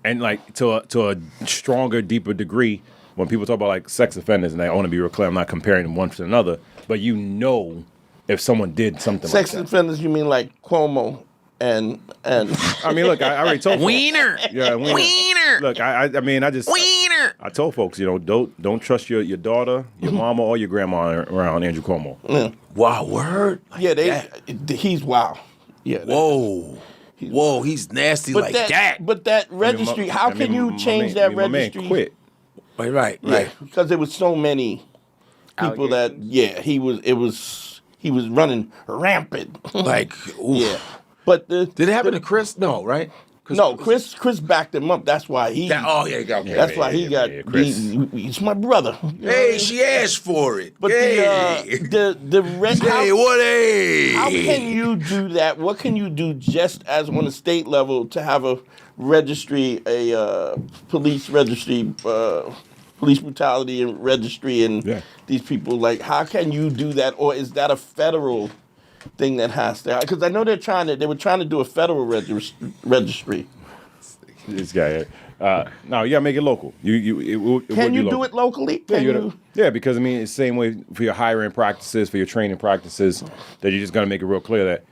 And like to a stronger, deeper degree, when people talk about like sex offenders, and I want to be real clear, I'm not comparing them one to another, but if someone did something Sex like that. offenders, you mean like Cuomo and I mean, look, I already told Wiener. Yeah, Wiener. Look, I mean, Wiener. I told folks, don't trust your daughter, your mama, or your grandma around Andrew Cuomo. Yeah. Wow, word? He's wow. Yeah. Whoa, he's nasty like that. But that registry, how can you change that registry? My man quit. Right. Because there was so many people that he was running rampant. Like, oof. Yeah. But did it happen to Chris? No, right? No, Chris backed him up. That's why he. That's why he got. He's my brother. Hey, she asked for it. But hey. How can you do that? What can you do just as on a state level to have a registry, police registry, police brutality and registry, and these people? Like, how can you do that, or is that a federal thing that has to? Because I know they were trying to do a federal registry. This guy. No, you gotta make it local. Can you do it locally? Yeah, because I mean, it's the same way for your hiring practices, for your training practices, that you're just gonna make it real clear that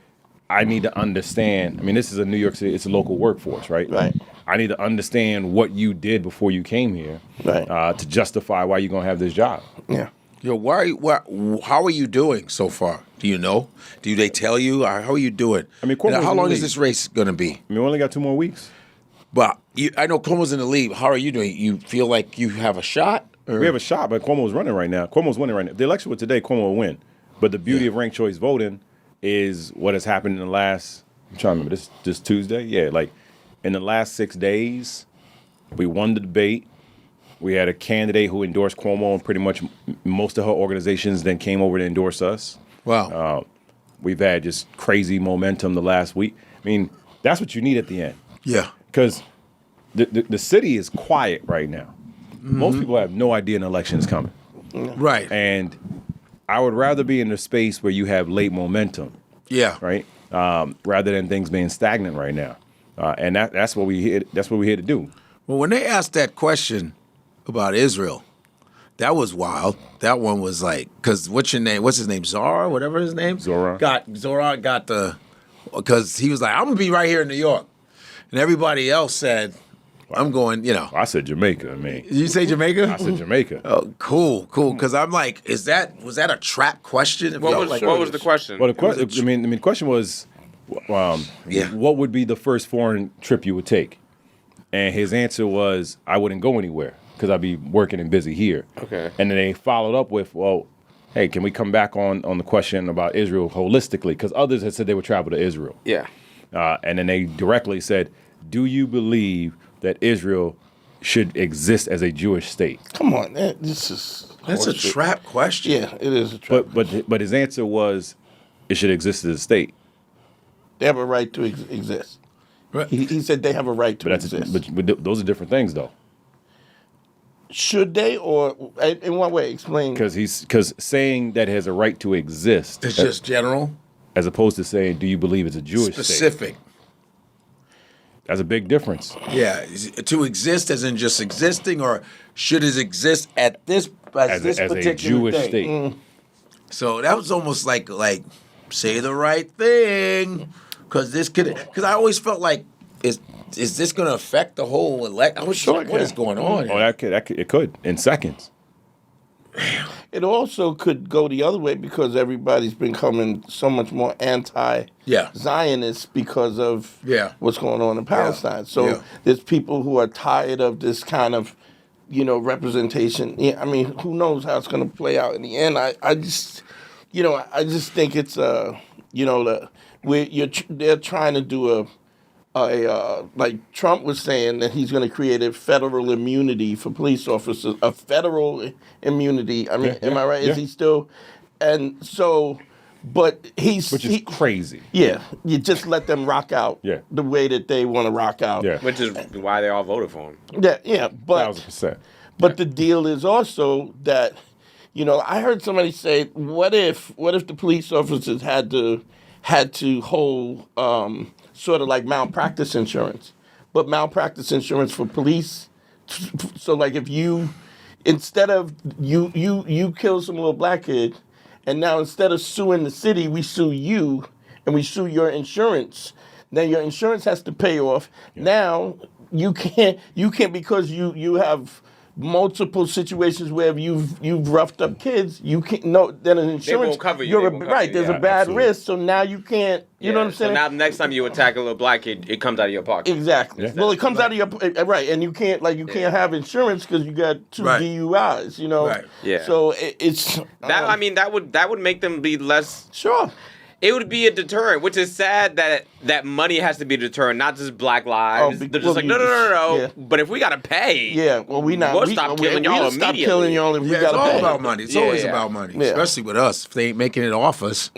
I need to understand. I mean, this is a New York City, it's a local workforce, right? Right. I need to understand what you did before you came here, right, to justify why you're gonna have this job. Yeah. Yo, how are you doing so far? Do you know? Do they tell you? Or how are you doing? I mean, Cuomo's how in long the is lead. this race going to be? I mean, we only got 2 more weeks. But I know Cuomo's in the lead. How are you doing? You feel like you have a shot? Or? We have a shot, but Cuomo's running right now. Cuomo's winning right now. If the election were today, Cuomo will win. But the beauty of ranked choice voting is what has happened in the last, I'm trying to remember, this Tuesday? Yeah, like in the last 6 days, we won the debate. We had a candidate who endorsed Cuomo, and pretty much most of her organizations then came over to endorse us. Wow. We've had just crazy momentum the last week. I mean, that's what you need at the end. Yeah. Because the city is quiet right now. Mm-hmm. Most people have no idea an election is coming. Right. And I would rather be in a space where you have late momentum, Yeah. right? Rather than things being stagnant right now. And that's what we here. That's what we're here to do. Well, when they asked that question about Israel, that was wild. That one was like, because what's your name? What's his name? Zora, whatever his name. Zora got the, because he was like, I'm gonna be right here in New York, and everybody else said, I'm going. You know, I said Jamaica. I mean, did you say Jamaica? I said Jamaica. Oh, cool. Because I'm like, was that a trap question? It What felt was the question? Well, the question was, what would be the first foreign trip you would take? And his answer was, I wouldn't go anywhere because I'd be working and busy here. Okay. And then they followed up with, well, hey, can we come back on the question about Israel holistically? Because others had said they would travel to Israel. Yeah. And then they directly said, do you believe that Israel should exist as a Jewish state? Come on, this is That's a horseshit. trap question. Yeah, it is a trap. But his answer was, it should exist as a state. They have a right to exist. Right. He said they have a right to But exist. but those are different things, though. Should they, or in what way? Explain. Because saying that it has a right to exist, It's just general, as opposed to saying, do you believe it's a Jewish state? specific. That's a big difference. Yeah, to exist as in just existing, or should it exist at this As this a particular Jewish day? state. So that was almost like say the right thing, because I always felt like is this going to affect the whole elect? I was Sure like, what it is can. going on? Oh, it could in seconds. It also could go the other way because everybody's becoming so much more anti-Zionist because of what's going on in Palestine. So there's people who are tired of this kind of, representation. Yeah, I mean, who knows how it's going to play out in the end? I just think it's they're trying to do like Trump was saying that he's going to create a federal immunity for police officers, a federal immunity. I mean, am I right? Yeah. Is he still? And so, but Which is crazy. Yeah, you just let them rock out the way that they want to rock out. Yeah. Which is why they all voted for him. Yeah, but 1,000%. But the deal is also that, I heard somebody say, what if the police officers had to hold sort of like malpractice insurance, but malpractice insurance for police. So like if instead of you kill some little black kid, and now instead of suing the city, we sue you and we sue your insurance. Then your insurance has to pay off. Yeah. Now you can't because you have multiple situations where you've roughed up kids. You can't then an insurance. They won't cover you. Right. There's a bad risk, so now you can't. You know what I'm saying? So now next time you attack a little black kid, it comes out of your pocket. Exactly. Yeah. Well, it comes out of your right, and you can't can't have insurance because you got 2 DUIs. Right. Yeah. So it's that. I mean, that would make them be less. Sure. It would be a deterrent, which is sad that money has to be a deterrent, not just black lives. They're just like, no. Yeah. But if we gotta pay, we'll stop killing y'all immediately. Stop killing y'all if we gotta it's all pay. about money. It's always about money, especially with us. If they ain't making it off us,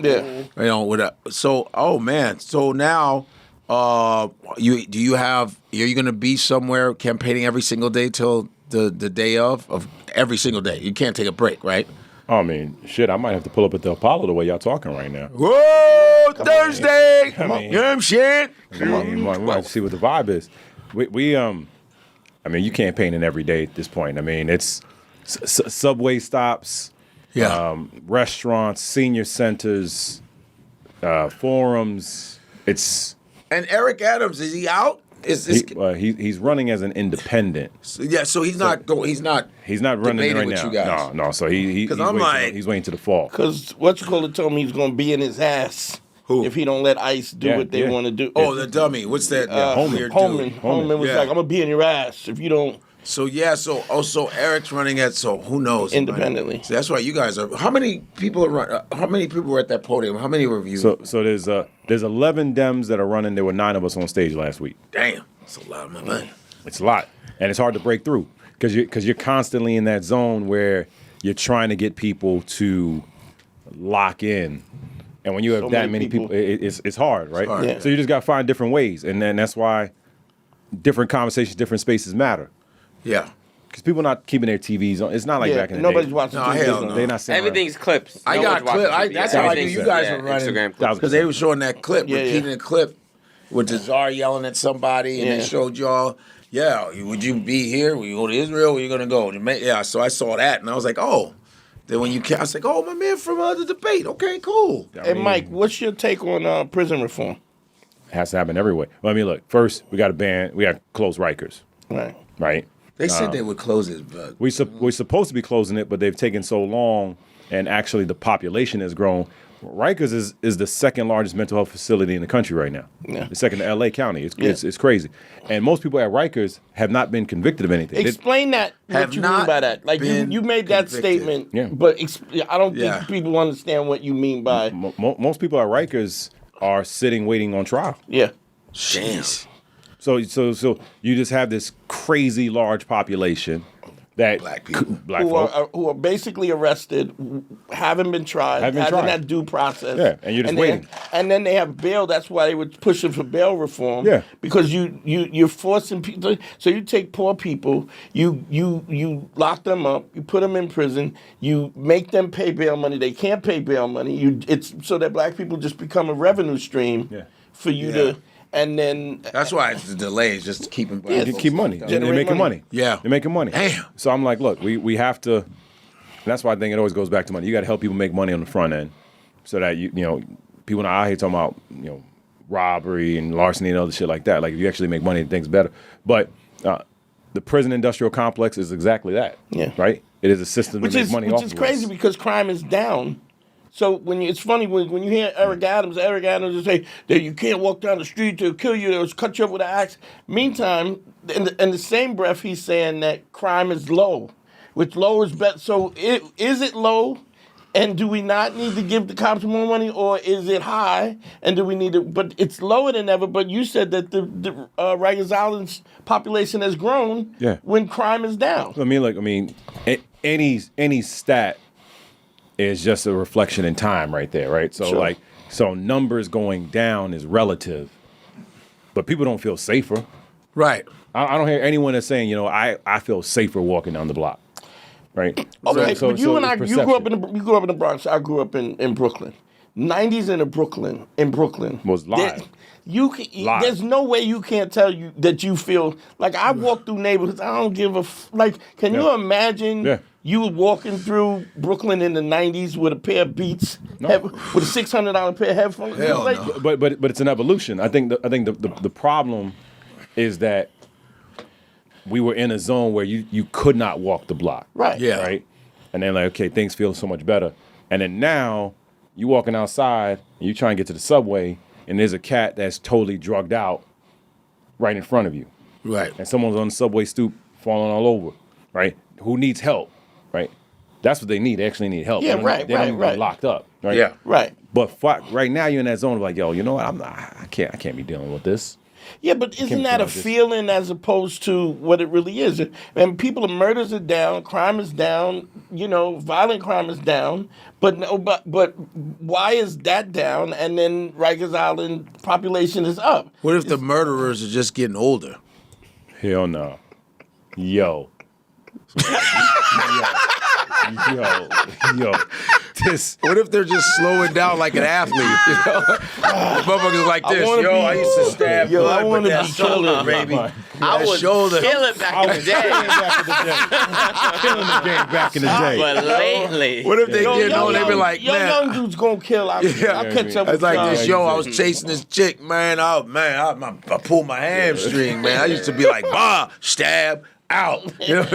So, oh man. So now, are you gonna be somewhere campaigning every single day till the day of every single day? You can't take a break, right? I mean, shit, I might have to pull up at the Apollo the way y'all talking right now. Whoa, Thursday! Come on. You know what I'm saying? We might have to see what the vibe is. I mean, you campaigning every day at this point. I mean, it's subway stops, restaurants, senior centers, forums. And Eric Adams, is he out? He's running as an independent. So he's not running right with now. you guys. No. So he's waiting to the fall. Because whatchamacallit told me he's going to be in his ass. Who? If he don't let ICE do what they want to do. Oh, the dummy. What's that? Holman was like, I'm going to be in your ass if you don't. So Eric's running at, so who knows? Independently. So that's why you guys are, how many people were at that podium? How many were you? So there's 11 Dems that are running. There were 9 of us on stage last week. Damn. That's a lot of my money. It's a lot. And it's hard to break through because you're constantly in that zone where you're trying to get people to lock in. And when you have that many people, it's hard, right? It's hard. Yeah. So you just got to find different ways. And then that's why different conversations, different spaces matter. Yeah. Because people not keeping their TVs on. It's not like back in the day. Nobody's watching TV. No. They're not saying everything's clips. I got clips. That's how I knew you guys were running. Instagram clips. Because they were showing that clip, repeating the clip with the czar yelling at somebody, and they showed y'all, would you be here? Will you go to Israel? Where you going to go? Yeah, so I saw that, and I was like, oh. Then when I was like, oh, my man from the debate. Okay, cool. Mike, what's your take on prison reform? It has to happen everywhere. Well, I mean, look, first, we got to close Rikers. Right? They said they would close it, but... We're supposed to be closing it, but they've taken so long, and actually the population has grown. Rikers is the second largest mental health facility in the country right now. Yeah. The second to L.A. County. It's crazy. And most people at Rikers have not been convicted of anything. Explain that, what you mean by that. Like, you made that statement, but I don't think people understand what you mean by... Most people at Rikers are sitting waiting on trial. Yeah. Jeez. So you just have this crazy large population that black people who are basically arrested, haven't been tried, haven't had due process. Yeah, and you're just waiting. And then they have bail. That's why they were pushing for bail reform. Yeah, because you're forcing people. So you take poor people, you lock them up, you put them in prison, you make them pay bail money. They can't pay bail money. It's so that black people just become a revenue stream for you to. And then that's why it's the delays, just to keep them. Keep money. They're making money. Yeah, they're making money. Damn. So I'm like, look, we have to. That's why I think it always goes back to money. You got to help people make money on the front end, so that you know people not out here talking about robbery and larceny and other shit like that. Like if you actually make money, things better. But the prison industrial complex is exactly that. Yeah. Right. It is a system to make money off of. Which is crazy because crime is down. So it's funny when you hear Eric Adams will say that you can't walk down the street, they'll kill you, they'll cut you up with an axe. Meantime, in the same breath, he's saying that crime is low, which low is better. So is it low, and do we not need to give the cops more money, or is it high, and do we need to? But it's lower than ever. But you said that the Rikers Island's population has grown when crime is down. I mean, any stat is just a reflection in time right there, right? So so numbers going down is relative, but people don't feel safer. Right. I don't hear anyone that's saying, I feel safer walking down the block, right? Okay, but you grew up in the Bronx. I grew up in Brooklyn. 90s in Brooklyn was live. There's no way you can't tell you that you feel like I walk through neighborhoods. I don't give a Can you imagine? Yeah. You were walking through Brooklyn in the 90s with a pair of Beats, with a $600 pair of headphones. No. But it's an evolution. I think the problem is that we were in a zone where you could not walk the block. Right. Yeah. Right. And then okay, things feel so much better. And then now you walking outside and you try and get to the subway and there's a cat that's totally drugged out right in front of you. Right. And someone's on the subway stoop falling all over. Right. Who needs help? Right, that's what they need. They actually need help. Yeah, they don't even get locked up. Right. Yeah, right. But right now you're in that zone of like, yo, you know what? I can't be dealing with this. Yeah, but isn't that a feeling as opposed to what it really is? And murders are down, crime is down, violent crime is down. But why is that down? And then Rikers Island population is up. What if the murderers are just getting older? Hell no. Yo. this. What if they're just slowing down like an athlete? You know? Motherfuckers like this. I used to stab I want to be shoulder, killer, baby. I was shoulder. killing back in the day. Killing the game back in the day. But lately. What if they get on? They be like, man. Young dude's going to kill. I'll catch up with It's like this, y'all. I was chasing this chick, man. I pulled my hamstring, man. I used to be like, stab, out. You know,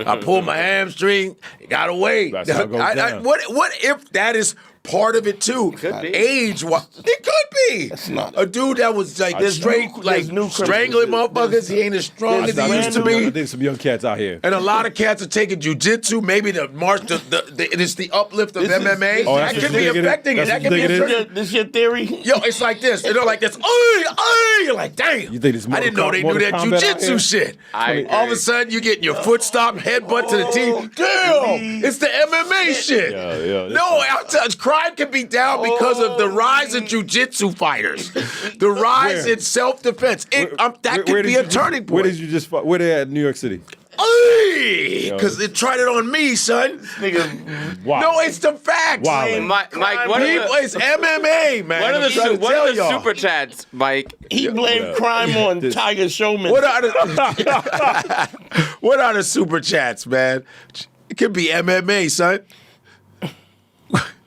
I pulled my hamstring, got away. That's how it goes down. What if that is part of it too? Could be. Age, it could be. It's not. A dude that was like straight, like strangling motherfuckers. He ain't as strong as he used to be. I think some young cats out here. And a lot of cats are taking jujitsu. Maybe it's the uplift of MMA. Oh, that could be affecting it. That could be This your theory? Yo, it's like this. You know, like this. You're like, damn. You think it's I didn't know they knew that jujitsu shit. All of a sudden, you getting your foot stopped, headbutt to the teeth. Damn, it's the MMA shit. Yeah. No, crime can be down because of the rise in jujitsu fighters, the rise in self-defense. That could be a turning point. Where did you just? Where they at in New York City? Because they tried it on me, son. Wow. No, it's the facts. Wow. Mike, It's MMA, man. What are the super chats, Mike? He blamed crime on Tiger Showman. What are the super chats, man? It could be MMA, son.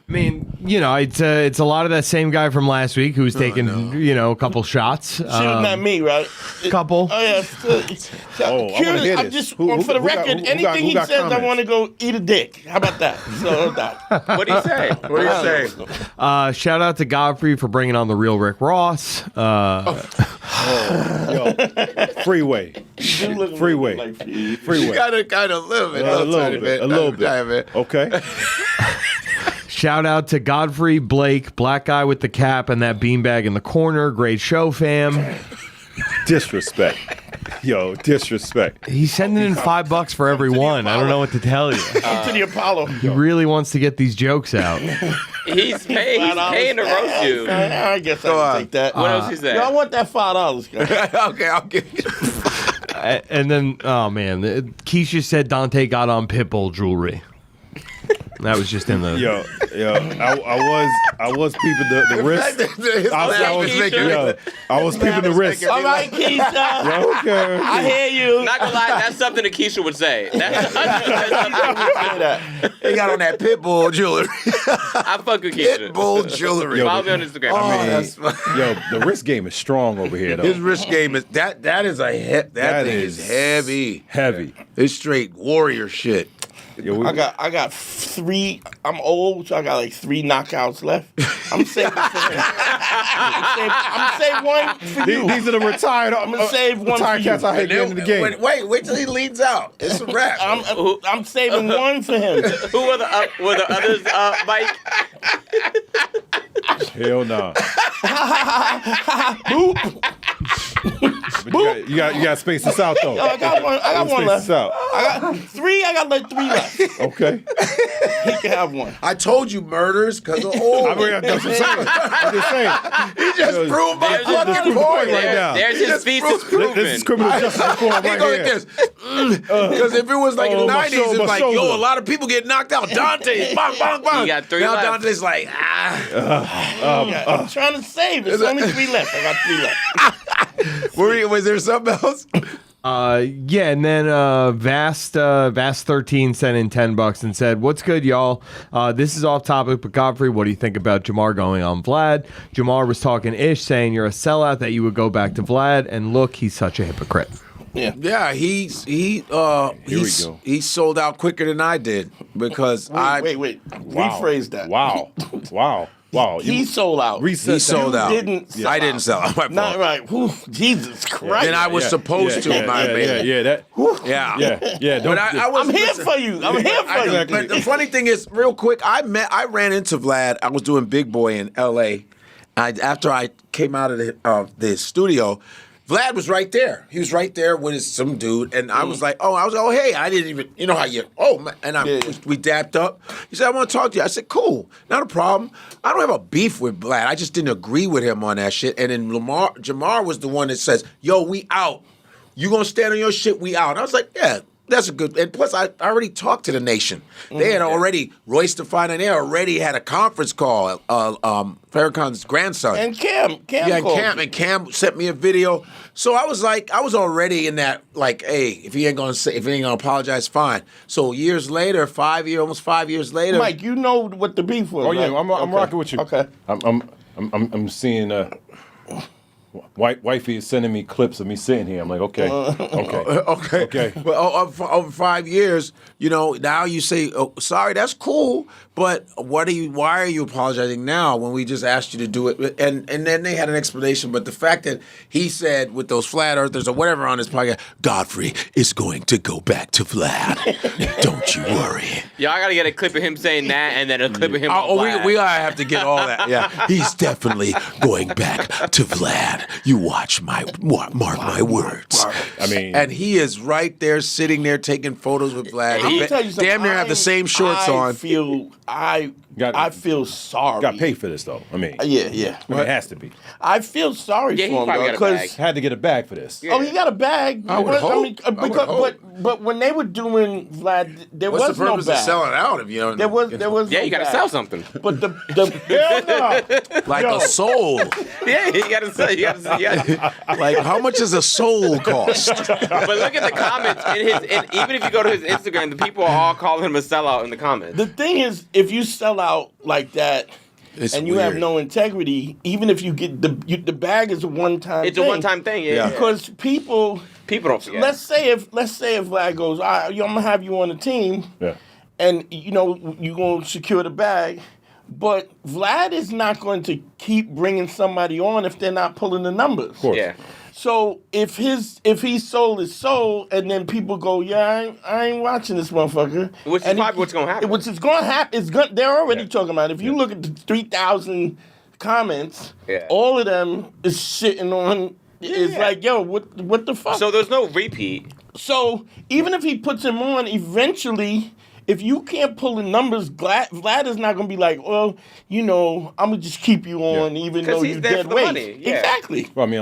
I mean, it's a lot of that same guy from last week who's taking, a couple shots. Shooting at me, right? Couple. Oh, yeah. I wanna hear I'm this. just, for the record, anything he says, comments? I want to go eat a dick. How about that? So that. What'd he say? Shout out to Godfrey for bringing on the real Rick Ross. Freeway. Freeway. You gotta kind of live it. A little bit. Okay. Shout out to Godfrey, Blake, black guy with the cap and that beanbag in the corner. Great show, fam. Disrespect. Yo, disrespect. He's sending in $5 for every one. I don't know what to tell you. To the Apollo. He really wants to get these jokes out. He's paying to roast you. I guess I can take that. What else he said? Yo, I want that $5, guys. Okay, I'll give you. And then, oh man, Keisha said Dante got on Pitbull jewelry. That was just in the. Yo, I was peeping the wrist. I was peeping the wrist. All right, Keisha. Okay. I hear you. Not gonna lie, that's something that Keisha would say. That's They got on that Pitbull jewelry. I fuck with Keisha. Pitbull jewelry. Follow me on Instagram. The wrist game is strong over here, though. His wrist game is that is a that thing is heavy. Heavy. It's straight warrior shit. Yo, I got 3. I'm old, so I got like 3 knockouts left. I'm saving for him. I'm gonna save one for you. These are the retired. I'm gonna save one for you. Cats out here at the end of the game. Wait till he leads out. It's a wrap. I'm saving one for him. Who were the others, Mike? Hell no. Boop. You got to space this out though. Yo, I got one left. This out. I got 3. I got like 3 left. Okay. He can have one. I told you murders because of old. I'm just saying. He just proved my fucking point right now. There's his thesis proven. This is criminal justice reform He right go here. like this. Because if it was like in the 90s, it's like, shoulder. yo, a lot of people get knocked out. Dante, bang, bang, bang. You got 3 now left. Dante's like, I'm trying to save. There's only 3 left. I got 3 left. Was there something else? Yeah, and then Vast 13 sent in $10 and said, "What's good, y'all? This is off topic, but Godfrey, what do you think about Jamar going on Vlad? Jamar was talking ish, saying you're a sellout, that you would go back to Vlad, and look, he's such a hypocrite." Yeah, he sold out quicker than I did because Wait. Rephrase that. Wow. He sold out. He sold out. Didn't sell I didn't out. sell out. My Not fault. right. Whew, Jesus Christ. Then I was supposed to, my man. Yeah. But I'm here for you. I'm here for you. But the funny thing is, real quick, I ran into Vlad. I was doing Big Boy in L.A. After I came out of the studio, Vlad was right there. He was right there with some dude, and I was like, hey, I didn't even, you know how you, and we dapped up. He said, I want to talk to you. I said, cool, not a problem. I don't have a beef with Vlad. I just didn't agree with him on that shit. And then Jamar was the one that says, yo, we out. You gonna stand on your shit, we out. And I was like, yeah, That's a good. And plus, I already talked to the nation. They had already Royce Define. They already had a conference call. Farrakhan's grandson and Cam. And Cam sent me a video. So I was already in that. Like, hey, if he ain't gonna apologize, fine. So years later, almost 5 years later, Mike, you know what the beef was. Oh yeah, right? I'm rocking with you. Okay, I'm seeing. Wifey is sending me clips of me sitting here. I'm like, okay. Well, over 5 years, now you say, oh, sorry, that's cool, but why are you apologizing now when we just asked you to do it? And then they had an explanation, but the fact that he said with those flat earthers or whatever on his podcast, Godfrey is going to go back to Vlad. Don't you worry. Yeah, I got to get a clip of him saying that and then a clip of him we gotta have to get all that. Yeah, he's definitely going back to Vlad. You mark my words. I mean, and he is right there, sitting there, taking photos with Vlad. Damn near have the same shorts on. I feel sorry. Got paid for this though. I mean, yeah. I mean, it has to be. I feel sorry for him because had to get a bag for this. Oh, he got a bag. I would hope. But when they were doing Vlad, there was no bag. What's the purpose of selling out if you don't? There was. Yeah, you got to sell something. But the hell no. Like a soul. Yeah, you got to sell. You got like how much does a soul cost? But look at the comments even if you go to his Instagram, the people are all calling him a sellout in the comments. The thing is, if you sell out like that. You have no integrity. Even if you get the bag is a one-time. It's a one-time thing, yeah. Because people don't forget. Let's say if Vlad goes, I'm gonna have you on the team, and you're gonna secure the bag, but Vlad is not going to keep bringing somebody on if they're not pulling the numbers. Of course. Yeah. So if he sold his soul, and then people go, I ain't watching this motherfucker. Which is probably what's going to happen. Which is going to happen. They're already talking about it. If you look at the 3,000 comments, all of them is shitting on. It's like, yo, what the fuck? So there's no repeat. So even if he puts him on, eventually, if you can't pull the numbers, Vlad is not going to be like, well, I'm going to just keep you on even though you're dead weight. Yeah. Exactly. Well, I mean,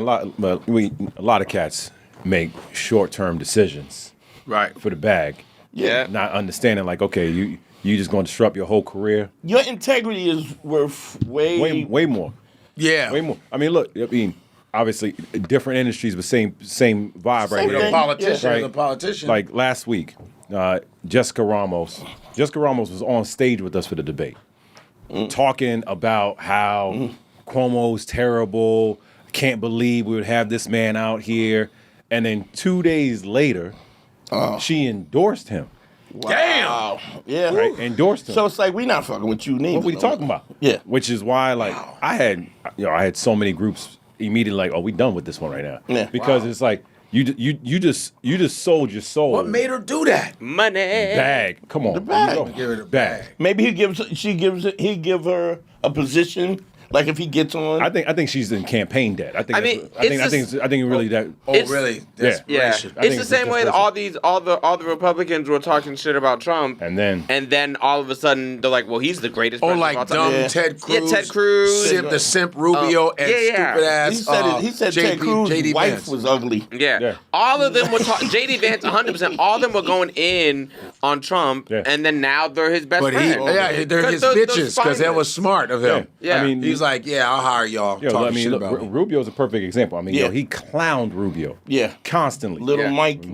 a lot of cats make short-term decisions, right, for the bag. Yeah. Not understanding, like, okay, you just going to disrupt your whole career. Your integrity is worth way more. Yeah. Way more. I mean, look, obviously, different industries, but same vibe right here. A politician. Like last week, Jessica Ramos was on stage with us for the debate, talking about how Cuomo's terrible. Can't believe we would have this man out here. And then 2 days later, she endorsed him. Wow. Damn. Yeah. Right? Endorsed him. So it's like, we not fucking with you neither. What we talking about? Yeah. Which is why, like, I had so many groups immediately like, oh, we done with this one right now. Yeah. Because it's like, you just sold your soul. What made her do that? Money. Bag. Come on. The bag. Give her the bag. Maybe he give her a position. Like if he gets on, I think she's in campaign debt. I think really that. Oh, really? Yeah. It's the same way that all the Republicans were talking shit about Trump, and then all of a sudden they're like, well, he's the greatest. Oh, president like of all time. dumb Ted Cruz. Yeah, Ted Cruz. The simp Rubio and stupid ass. He said Ted Cruz's wife was ugly. Yeah. All of them were JD Vance 100%. All of them were going in on Trump, and then now they're his best friend. They're his bitches because that was smart of him. Yeah. I mean, he's like, I'll hire y'all. Shit about me. Rubio's a perfect example. I mean, he clowned Rubio. Yeah. Constantly. Little Mikey.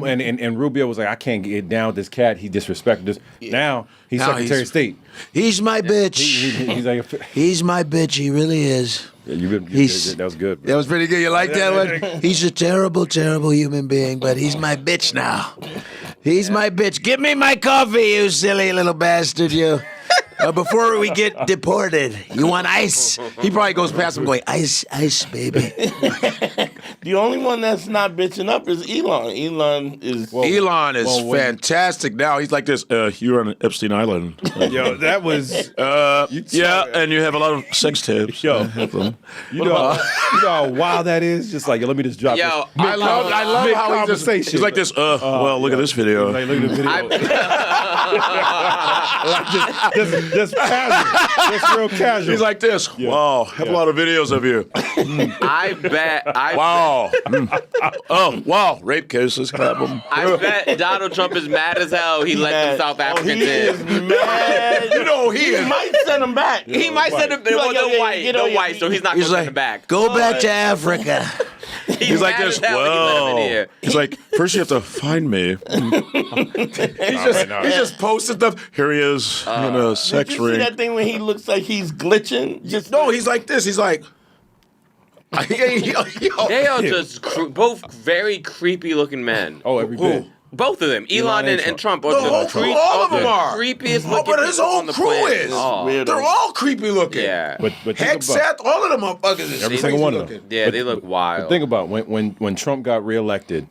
And Rubio was like, I can't get down with this cat. He disrespected this. Yeah. Now he's Secretary of State. He's my bitch. He's like he's my bitch. He really is. Yeah, that was good. Bro. That was pretty good. You like that one? He's a terrible, terrible human being, but he's my bitch now. He's my bitch. Give me my coffee, you silly little bastard, you. Before we get deported, you want ice? He probably goes past him going, ice, baby. The only one that's not bitching up is Elon. Elon is fantastic now. He's like this, you're on Epstein Island. Yo, that was... and you have a lot of sex tapes. Yo, you know how wild that is? Just like, let me just drop this. I love how he's like this, well, look at this video. Like, look at the video. just casual. Just real casual. He's like this. Yeah. Wow, have a lot of videos of you. I bet. Wow. Oh, wow. Rape cases. Have them. I bet Donald Trump is mad as hell. He let them South Africans He is in. mad. You know he is. might send him back. He might send them. Well, they're white, so he's not going to send them back. Go back to Africa. He's like mad this. as hell when he let him in here. He's like, first you have to find me. He just posted stuff. Here he is in a sex Did you see ring. that thing when he looks like he's glitching? No, he's like this. He's like. They are just both very creepy looking men. Oh, every bit. Both of them, Elon and Trump, are all of them are creepiest Oh, looking but his people whole on the crew planet. is. Oh. They're all creepy looking. Yeah, But think about, Hegseth, all of them motherfuckers is every crazy single one of them. looking. yeah, they look wild. But think about when Trump got reelected.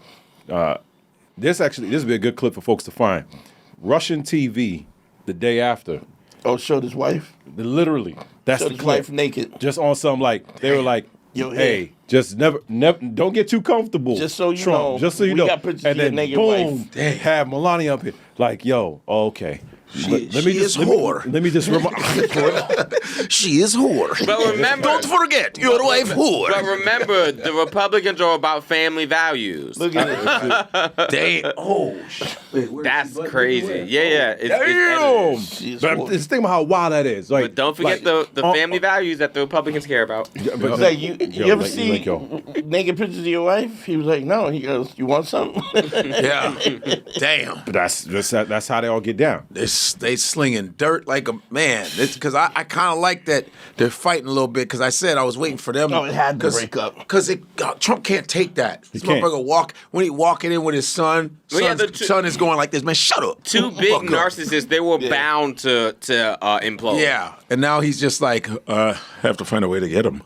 This would be a good clip for folks to find. Russian TV the day after. Oh, showed his wife. Literally, that's Showed the his clip. wife naked. Just on some like they were like, Yo, hey, just never, don't get too comfortable. Just so you Trump, know, just so you we know. got pictures and of your then naked boom, wife. have Melania up here. Like, yo, okay. She is whore. Let me just remind. She is whore. But remember, Don't forget, your wife whore. But remember, the Republicans are about family values. Look at it. Damn. Oh, That's crazy. Yeah. Damn. She's But horrible. just think about how wild that is. Like, But don't forget like, the family values that the Republicans care about. But It's like you ever like, see like, yo. naked pictures of your wife? He was like, no. He goes, you want something? yeah. Damn. But that's how they all get down. They slinging dirt like a man. Because I kind of like that they're fighting a little bit. Because I said I was waiting for them. No, it had to break up. Because Trump can't take that. This can't. motherfucker when he walking in with his son, Well, yeah, son is going like this. Man, shut up. Two big Fuck up. narcissists, they were bound to implode. Yeah, and now he's just like, have to find a way to get him.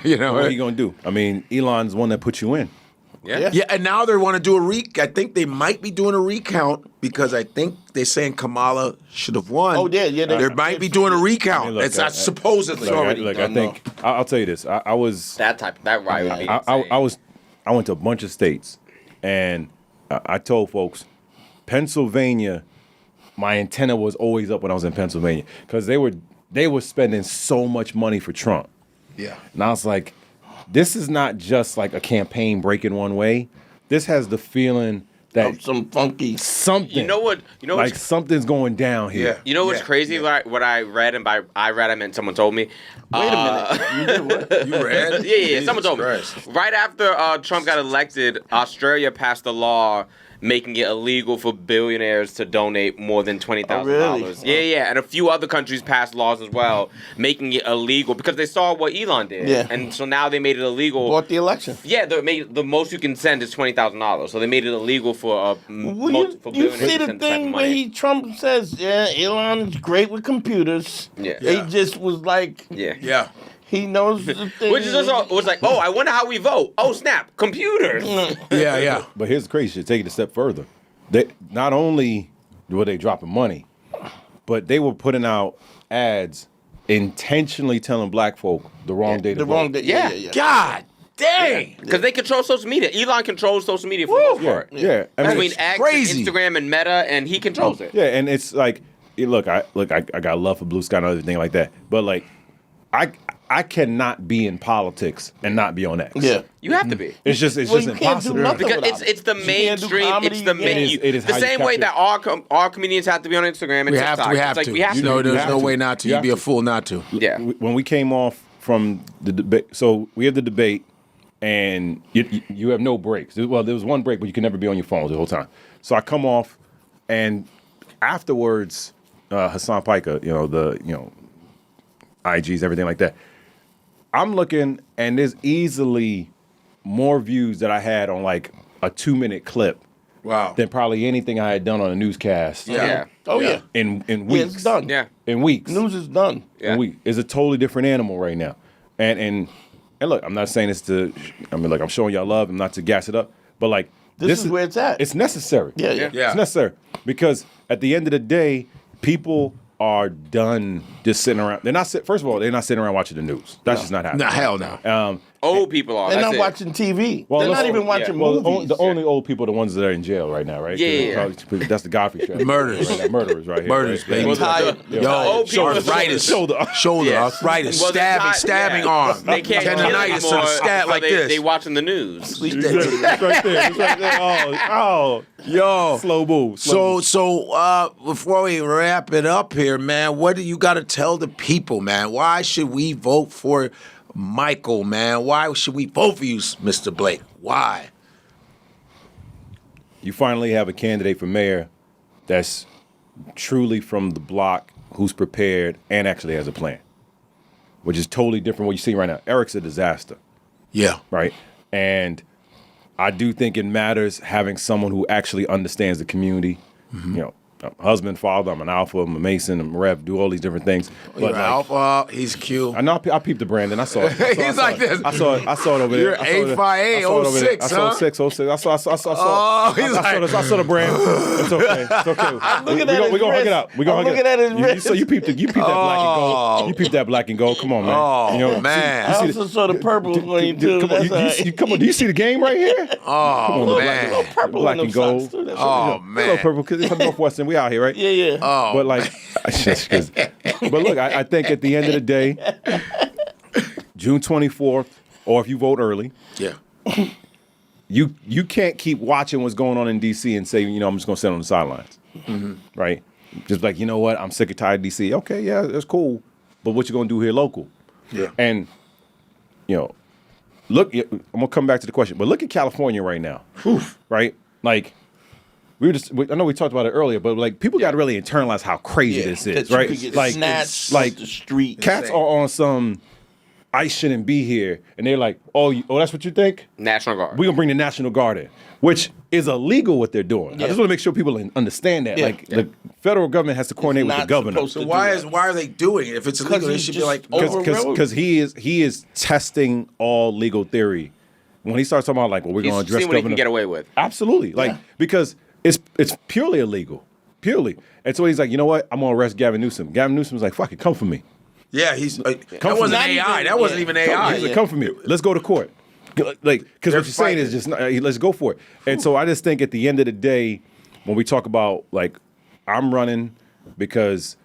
You know, What are you gonna do? I mean, Elon's one that put you in. Yeah. and now they want to do I think they might be doing a recount because I think they're saying Kamala should have won. Oh, yeah, They might be doing a recount. I mean, look, it's not supposedly Look, already. I done, think I'll tell you this. I was That right would be insane. I went to a bunch of states, and I told folks, Pennsylvania, my antenna was always up when I was in Pennsylvania because they were spending so much money for Trump. Yeah. And I was like, this is not just like a campaign breaking one way. This has the feeling that Some funky. something. You know what? Like something's going down here. Yeah. You know what's crazy? Like what I read, and by I read, I meant someone told me. Wait a minute. You did what? You read? Yeah. Someone told Christ. me. Right after Trump got elected, Australia passed a law making it illegal for billionaires to donate more than $20,000. Oh, really? Yeah. And a few other countries passed laws as well, making it illegal because they saw what Elon did. Yeah. And so now they made it illegal. Bought the election. Yeah, the most you can send is $20,000. So they made it illegal for You billionaires see to the send this type of thing money. where Trump says, yeah, Elon's great with computers. Yeah. He just was like, Yeah. Yeah. he knows the thing. Which is also was like, oh, I wonder how we vote. Oh, snap, computers. Yeah. But here's the crazy shit. Take it a step further. They not only were they dropping money, but they were putting out ads intentionally telling black folk the wrong day to The vote. wrong day. Yeah. God dang. Because they control social media. Elon controls social media for the most part. Yeah. I mean, Between it's X crazy. and Instagram and Meta, and he controls it. yeah, and it's like, look, I got love for Blue Sky and everything like that, but like, I cannot be in politics and not be on X. Yeah. You have to be. It's just Well, you can't do impossible. nothing Because without it's the it. You can't do mainstream. comedy, It's the you can't- It is the how you same way capture- that all comedians have to be on Instagram and We TikTok. have to. We It's have like, to. we have to. No, You there's have no to. way not to. You You'd be have a to. fool not to. Yeah. When we came off from the debate, so we have the debate, and you have no breaks. Well, there was one break, but you can never be on your phones the whole time. So I come off, and afterwards, Hassan Piker, IGs, everything like that. I'm looking, and there's easily more views that I had on like a 2-minute clip Wow. than probably anything I had done on a newscast. Yeah. Oh, yeah. In Yeah, weeks. it's done. Yeah. In weeks. News is done. Yeah. In weeks. It's a totally different animal right now. And look, I'm not saying this to. I mean, like I'm showing y'all love. I'm not to gas it up, but like This is where it's at. It's necessary. Yeah. Yeah. It's necessary because at the end of the day, people are done just sitting around. They're not. First of all, they're not sitting around watching the news. That's just not happening. Nah, hell no. Old people are. They're That's not it. watching TV. Well, They're not listen, even watching movies. The only old people are the ones that are in jail right now, right? Yeah. That's the Godfrey show. Murders. Right now. Murderers right here. Murders, right? baby. Well, Tired. Yo, arthritis, shoulder, Yes. arthritis, Well, they're stabbing tired, arm, They can't kill tendonitis, anymore. so stat so like they, this. They watching the news. It's right there. It's right there. Oh, Yo, slow move. So before we wrap it up here, man, what do you got to tell the people, man? Why should we vote for Michael, man? Why should we vote for you, Mr. Blake? Why? You finally have a candidate for mayor that's truly from the block, who's prepared and actually has a plan, which is totally different from what you see right now. Eric's a disaster. Yeah. Right? And I do think it matters having someone who actually understands the community. You know, I'm a husband, father, I'm an alpha, I'm a Mason, I'm a rep, do all these different things. You're But alpha, he's cute. I know I peeped the brand and I saw it. He's like this. I saw it over there. You're 85806, I saw huh? 606. I saw the brand. It's okay. It's okay. I'm looking at his We're gonna hug it wrist. out. We're gonna I'm hug it looking at his out. wrist. So you peeped that black and gold. You peeped that black and gold. Come on, man. Oh, You know, man. I also saw the purple on you too. Come on, come on. Do you see the game right here? Oh, man. Purple Black in and them gold. socks, too. That's Oh, A man. little purple because it's Northwestern. We out here, right? Yeah. Oh, But like, but look, I think at the end of the day, June 24th, or if you vote early, yeah. you can't keep watching what's going on in D.C. and say, I'm just going to sit on the sidelines, right? Just like, you know what, I'm sick and tired of D.C. Okay, yeah, that's cool, but what you going to do here local? Yeah. And, look, I'm going to come back to the question, but look at California right now, right? Like, I know we talked about it earlier, but like people got to really internalize how crazy this is, that right? You could get Like, snatched like off the street. cats are on some, I shouldn't be here, and they're like, oh, that's what you think? National Guard. We're gonna bring the National Guard in, which is illegal what they're doing. I just want to make sure people understand that. Yeah. Like the federal government has to coordinate with the not governor. supposed So to why do that. are they doing it? If it's illegal, they he's should be just like, overrode. Because he is testing all legal theory. When he starts talking about like, well, we're He's going to address seeing what he governor. can get away with. Absolutely, like because it's purely illegal, purely. And so he's like, you know what? I'm gonna arrest Gavin Newsom. Gavin Newsom's like, fuck it, come for me. yeah, he's that Come wasn't not AI. even- That wasn't yeah. even AI. He's like, come for me. Let's go to court. Like, because They're what you're saying is just, let's go for it. And so I just think at the end of the day, when we talk about, like, I'm running because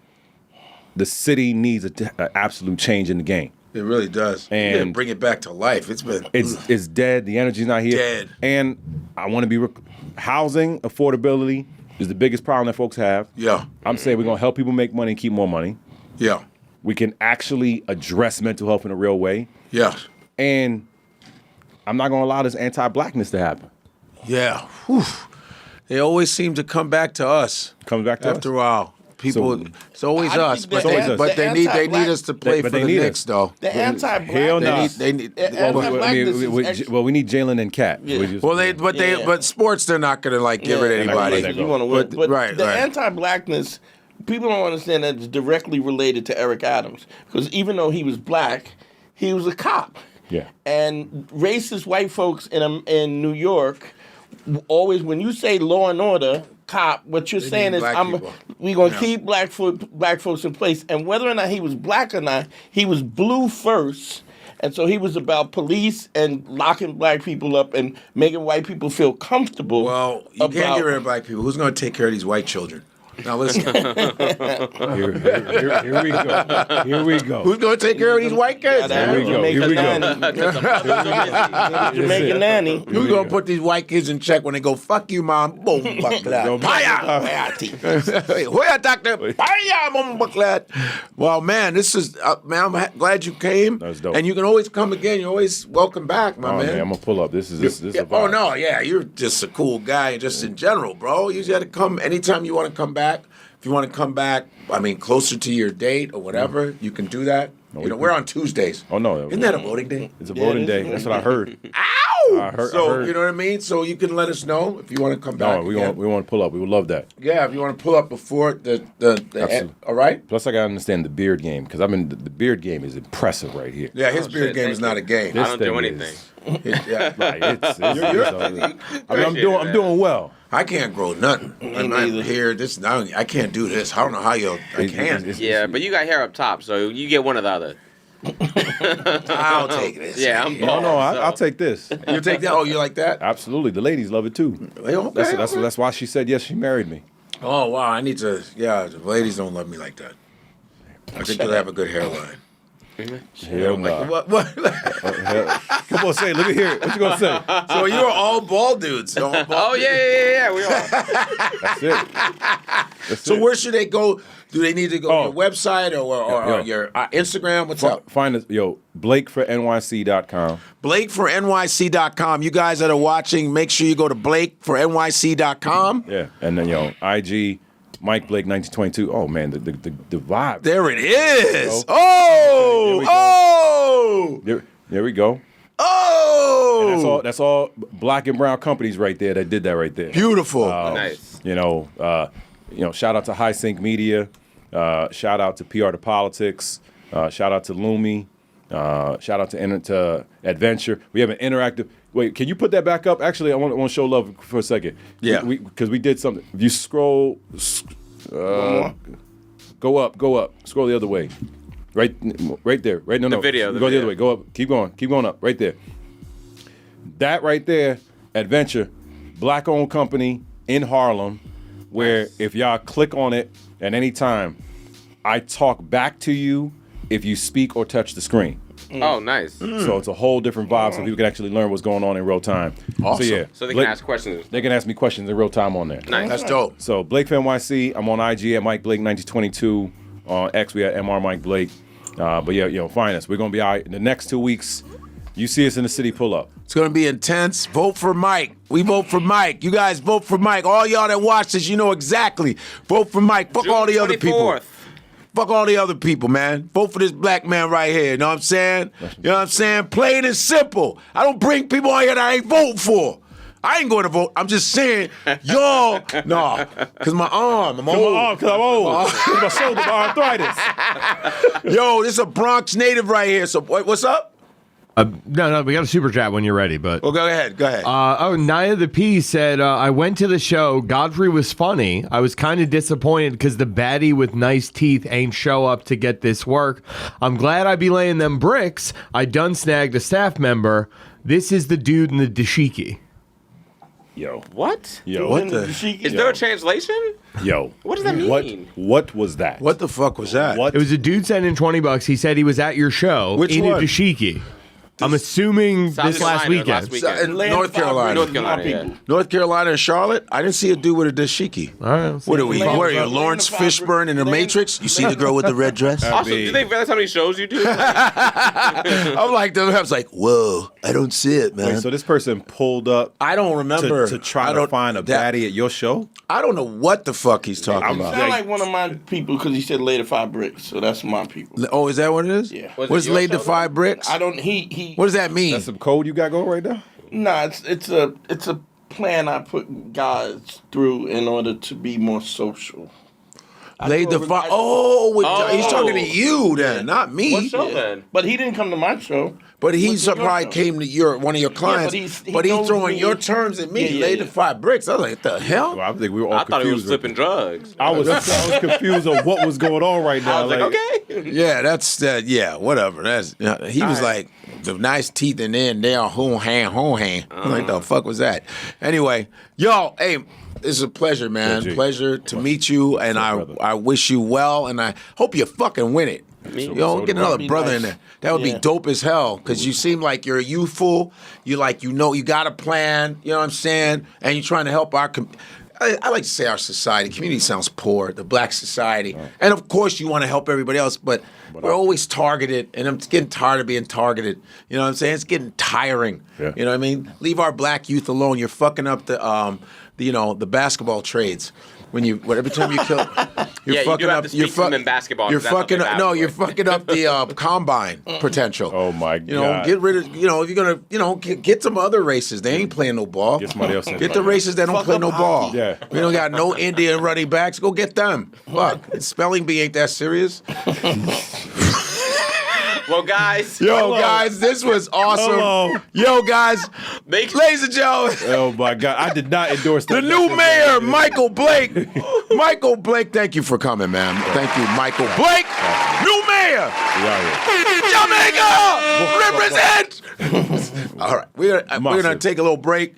the city needs an absolute change in the game. It really does. And- You gotta bring it back to life. It's been It's dead. The energy's not here. Dead. And I want to be, housing affordability is the biggest problem that folks have. yeah, I'm saying we're going to help people make money and keep more money. yeah, We can actually address mental health in a real way. yeah, And I'm not going to allow this anti-blackness to happen. yeah. Whew. They always seem to come back to us Comes back to after us. a while. People, So- it's always I us, think but the they, an- but the they need anti-black- us to play But for they the need Knicks us. though. The anti-black. Hell no. They need. The anti-blackness is actually- Well, we need Jalen and Cat. Yeah. But sports, they're not gonna like get rid of they're not gonna anybody. let that You go. want to win. But right, the right. anti-blackness, people don't understand that it's directly related to Eric Adams. Because even though he was black, he was a cop. Yeah. And racist white folks in New York always, when you say law and order, cop, what you're saying need is black people. we're going to Yeah. keep black folks in place. And whether or not he was black or not, he was blue first. And so he was about police and locking black people up and making white people feel comfortable. Well, you can't get rid of black people. Who's gonna take care of these white children? Now listen. Here we go. Here we go. Who's gonna take care of these white kids? Here we go. Here we go. Jamaican nanny. Who's gonna put these white kids in check when they go, fuck you, mom? Boom, buckler. Where, doctor? Paya, boom, buckler. Well, man, this is, man, I'm glad you came. That's dope. And you can always come again. You're always welcome back, my Oh, man. man, I'm going to pull up. This is a Yeah, vibe. oh, no, yeah, you're just a cool guy, just in general, bro. You just got to come anytime you want to come back. If you want to come back, I mean, closer to your date or whatever, you can do that. We're on Tuesdays. Oh, no. Isn't that a voting day? It's a voting day. That's what I heard. Ow! I heard- So, I heard. you know what I mean? So you can let us know if you want to come back. No, we again. want to pull up. We would love that. Yeah, if you want to pull up before the Absolutely. all right? Plus, I got to understand the beard game because the beard game is impressive right here. Yeah, his beard game is not a game. I don't do thing anything. Yeah. Like, I'm doing well. I can't grow nothing. I'm here. I can't do this. I don't know how I can't. Yeah, but you got hair up top, so you get one or the other. I'll take this. Yeah, I'm bald. No, I'll take this. You take that? Oh, you like that? Absolutely. The ladies love it too. Okay, That's why she said yes. She married me. Oh wow, I need to. Yeah, the ladies don't love me like that. I think they'll have a good hairline. Hell no. What? Come on, say it. Let me hear it. What you gonna say? So you're all bald dudes. Oh yeah, we are. That's it. So where should they go? Do they need to go to your website or your Instagram? What's up? Find us, BlakeForNYC.com. BlakeForNYC.com. You guys that are watching, make sure you go to BlakeForNYC.com. Yeah, and then IG. Mike Blake 1922. Oh man, the vibe. There it is. There we go. Oh. And that's all black and brown companies right there that did that right there. Beautiful. Nice. Shout out to High Sync Media. Shout out to PR to Politics. Shout out to Lumi. Shout out to Adventure. We have an interactive. Wait, can you put that back up? Actually, I want to show love for a second. Yeah. Because we did something. If you scroll, go up, scroll the other way. Right there. Right, no. The video. Go the other way. Go up. Keep going up. Right there. That right there, Adventure, black-owned company in Harlem, where if y'all click on it at any time, I talk back to you if you speak or touch the screen. Oh, nice. So it's a whole different vibe, so people can actually learn what's going on in real time. Awesome. So yeah, So they can ask questions. They can ask me questions in real time on there. Nice. That's dope. So Blake for NYC, I'm on IG at Mike Blake 1922. On X we at MR Mike Blake. But yeah, find us. We're gonna be all right in the next 2 weeks. You see us in the city, pull up. It's going to be intense. Vote for Mike. We vote for Mike. You guys vote for Mike. All y'all that watch this, you know exactly. Vote for Mike. Fuck June all the other 24th. people. Fuck all the other people, man. Vote for this black man right here. You know what I'm saying? You know what I'm saying? Plain and simple. I don't bring people on here that I ain't voting for. I ain't going to vote. I'm just saying, y'all, no, because my arm, I'm old. Because I'm old. Because my shoulder, my arthritis. Yo, this is a Bronx native right here. So, what's up? No, we got a super chat when you're ready, but... Well, go ahead. Naya the P said, I went to the show. Godfrey was funny. I was kind of disappointed because the baddie with nice teeth ain't show up to get this work. I'm glad I be laying them bricks. I done snagged a staff member. This is the dude in the dashiki. Yo. What? Yo. What the? Is there a translation? Yo. What does that mean? What was that? What the fuck was that? What? It was a dude sending $20. He said he was at your show Which in one? a dashiki. I'm assuming South this last Carolina, weekend. In North Carolina. North Carolina, yeah. North Carolina and Charlotte? I didn't see a dude with a dashiki. All right. What are we? Land- Where are you? Land- Lawrence Land- Fishburne in the Matrix? You see the girl with the red dress? Also, do you think that's how many shows you do? I'm like, I was like, whoa, I don't see it, man. Wait, so this person pulled up I don't remember. to try to find a baddie at your show? I don't know what the fuck he's talking about. Sound like one of my people because he said lay the 5 bricks, so that's my people. Oh, is that what it is? Yeah. What Was is it laid your to show, 5 bricks? I don't. He. What does that mean? That's some code you got going right now? Nah, it's a plan I put guys through in order to be more social. Laid the 5. Oh, he's talking to you then, not me. What show then? But he didn't come to my show. But he What's your probably show? came to one of your clients, he but he's knows throwing me. your terms at me. Yeah, Laid the 5 bricks. I was like, what the hell? Well, I think we were all I thought he was confused. flipping drugs. I was confused on what was going on right now. I was like, okay. Yeah, that's that. Yeah, whatever. That's he was like the nice teeth, and then they are home hand. I'm like, the fuck was that? Anyway, yo, hey, this is a pleasure, man. G. Pleasure to meet you, and I wish you well, and I hope you fucking win it. You know, get another brother in there. That would be dope as hell, because you seem like you're youthful. You you got a plan. You know what I'm saying? And you're trying to help our. I like to say our society. Community sounds poor. The black society, and of course you want to help everybody else, but we're always targeted, and I'm getting tired of being targeted. You know what I'm saying? It's getting tiring. Yeah. You know what I mean? Leave our black youth alone. You're fucking up the basketball trades. Every time you kill, you're Yeah, you fucking do have up. to speak to them in basketball, You're 'cause that's what fucking they up. have No, for. you're fucking up the combine potential. Oh my You know, God. get rid of. You know, if you're gonna, get some other races. They ain't playing no ball. Get somebody else in. Get the races that don't play no ball. Yeah. We don't got no Indian running backs. Go get them. Fuck. Spelling bee ain't that serious. Well, guys. Yo, guys, this was awesome. Hello. Yo, guys, ladies and gentlemen. Oh, my God. I did not endorse that. The new mayor, Michael Blake. Michael Blake, thank you for coming, man. Thank you, Michael Blake. New mayor. Jamaica, represent. All right, we're gonna take a little break.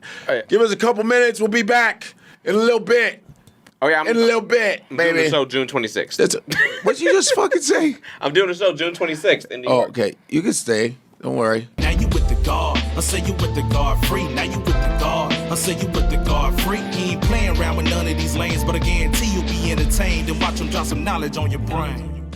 Give us a couple minutes. We'll be back in a little bit. Oh yeah, in a little bit, I'm baby. doing the show June 26th. What'd you just fucking say? I'm doing the show June 26th in New York. Okay, you can stay. Don't worry. Now you with the God, I say you with the Godfrey. Now you with the God, I say you with the Godfrey. He ain't playing around with none of these lanes, but I guarantee you'll be entertained and watch him drop some knowledge on your brain.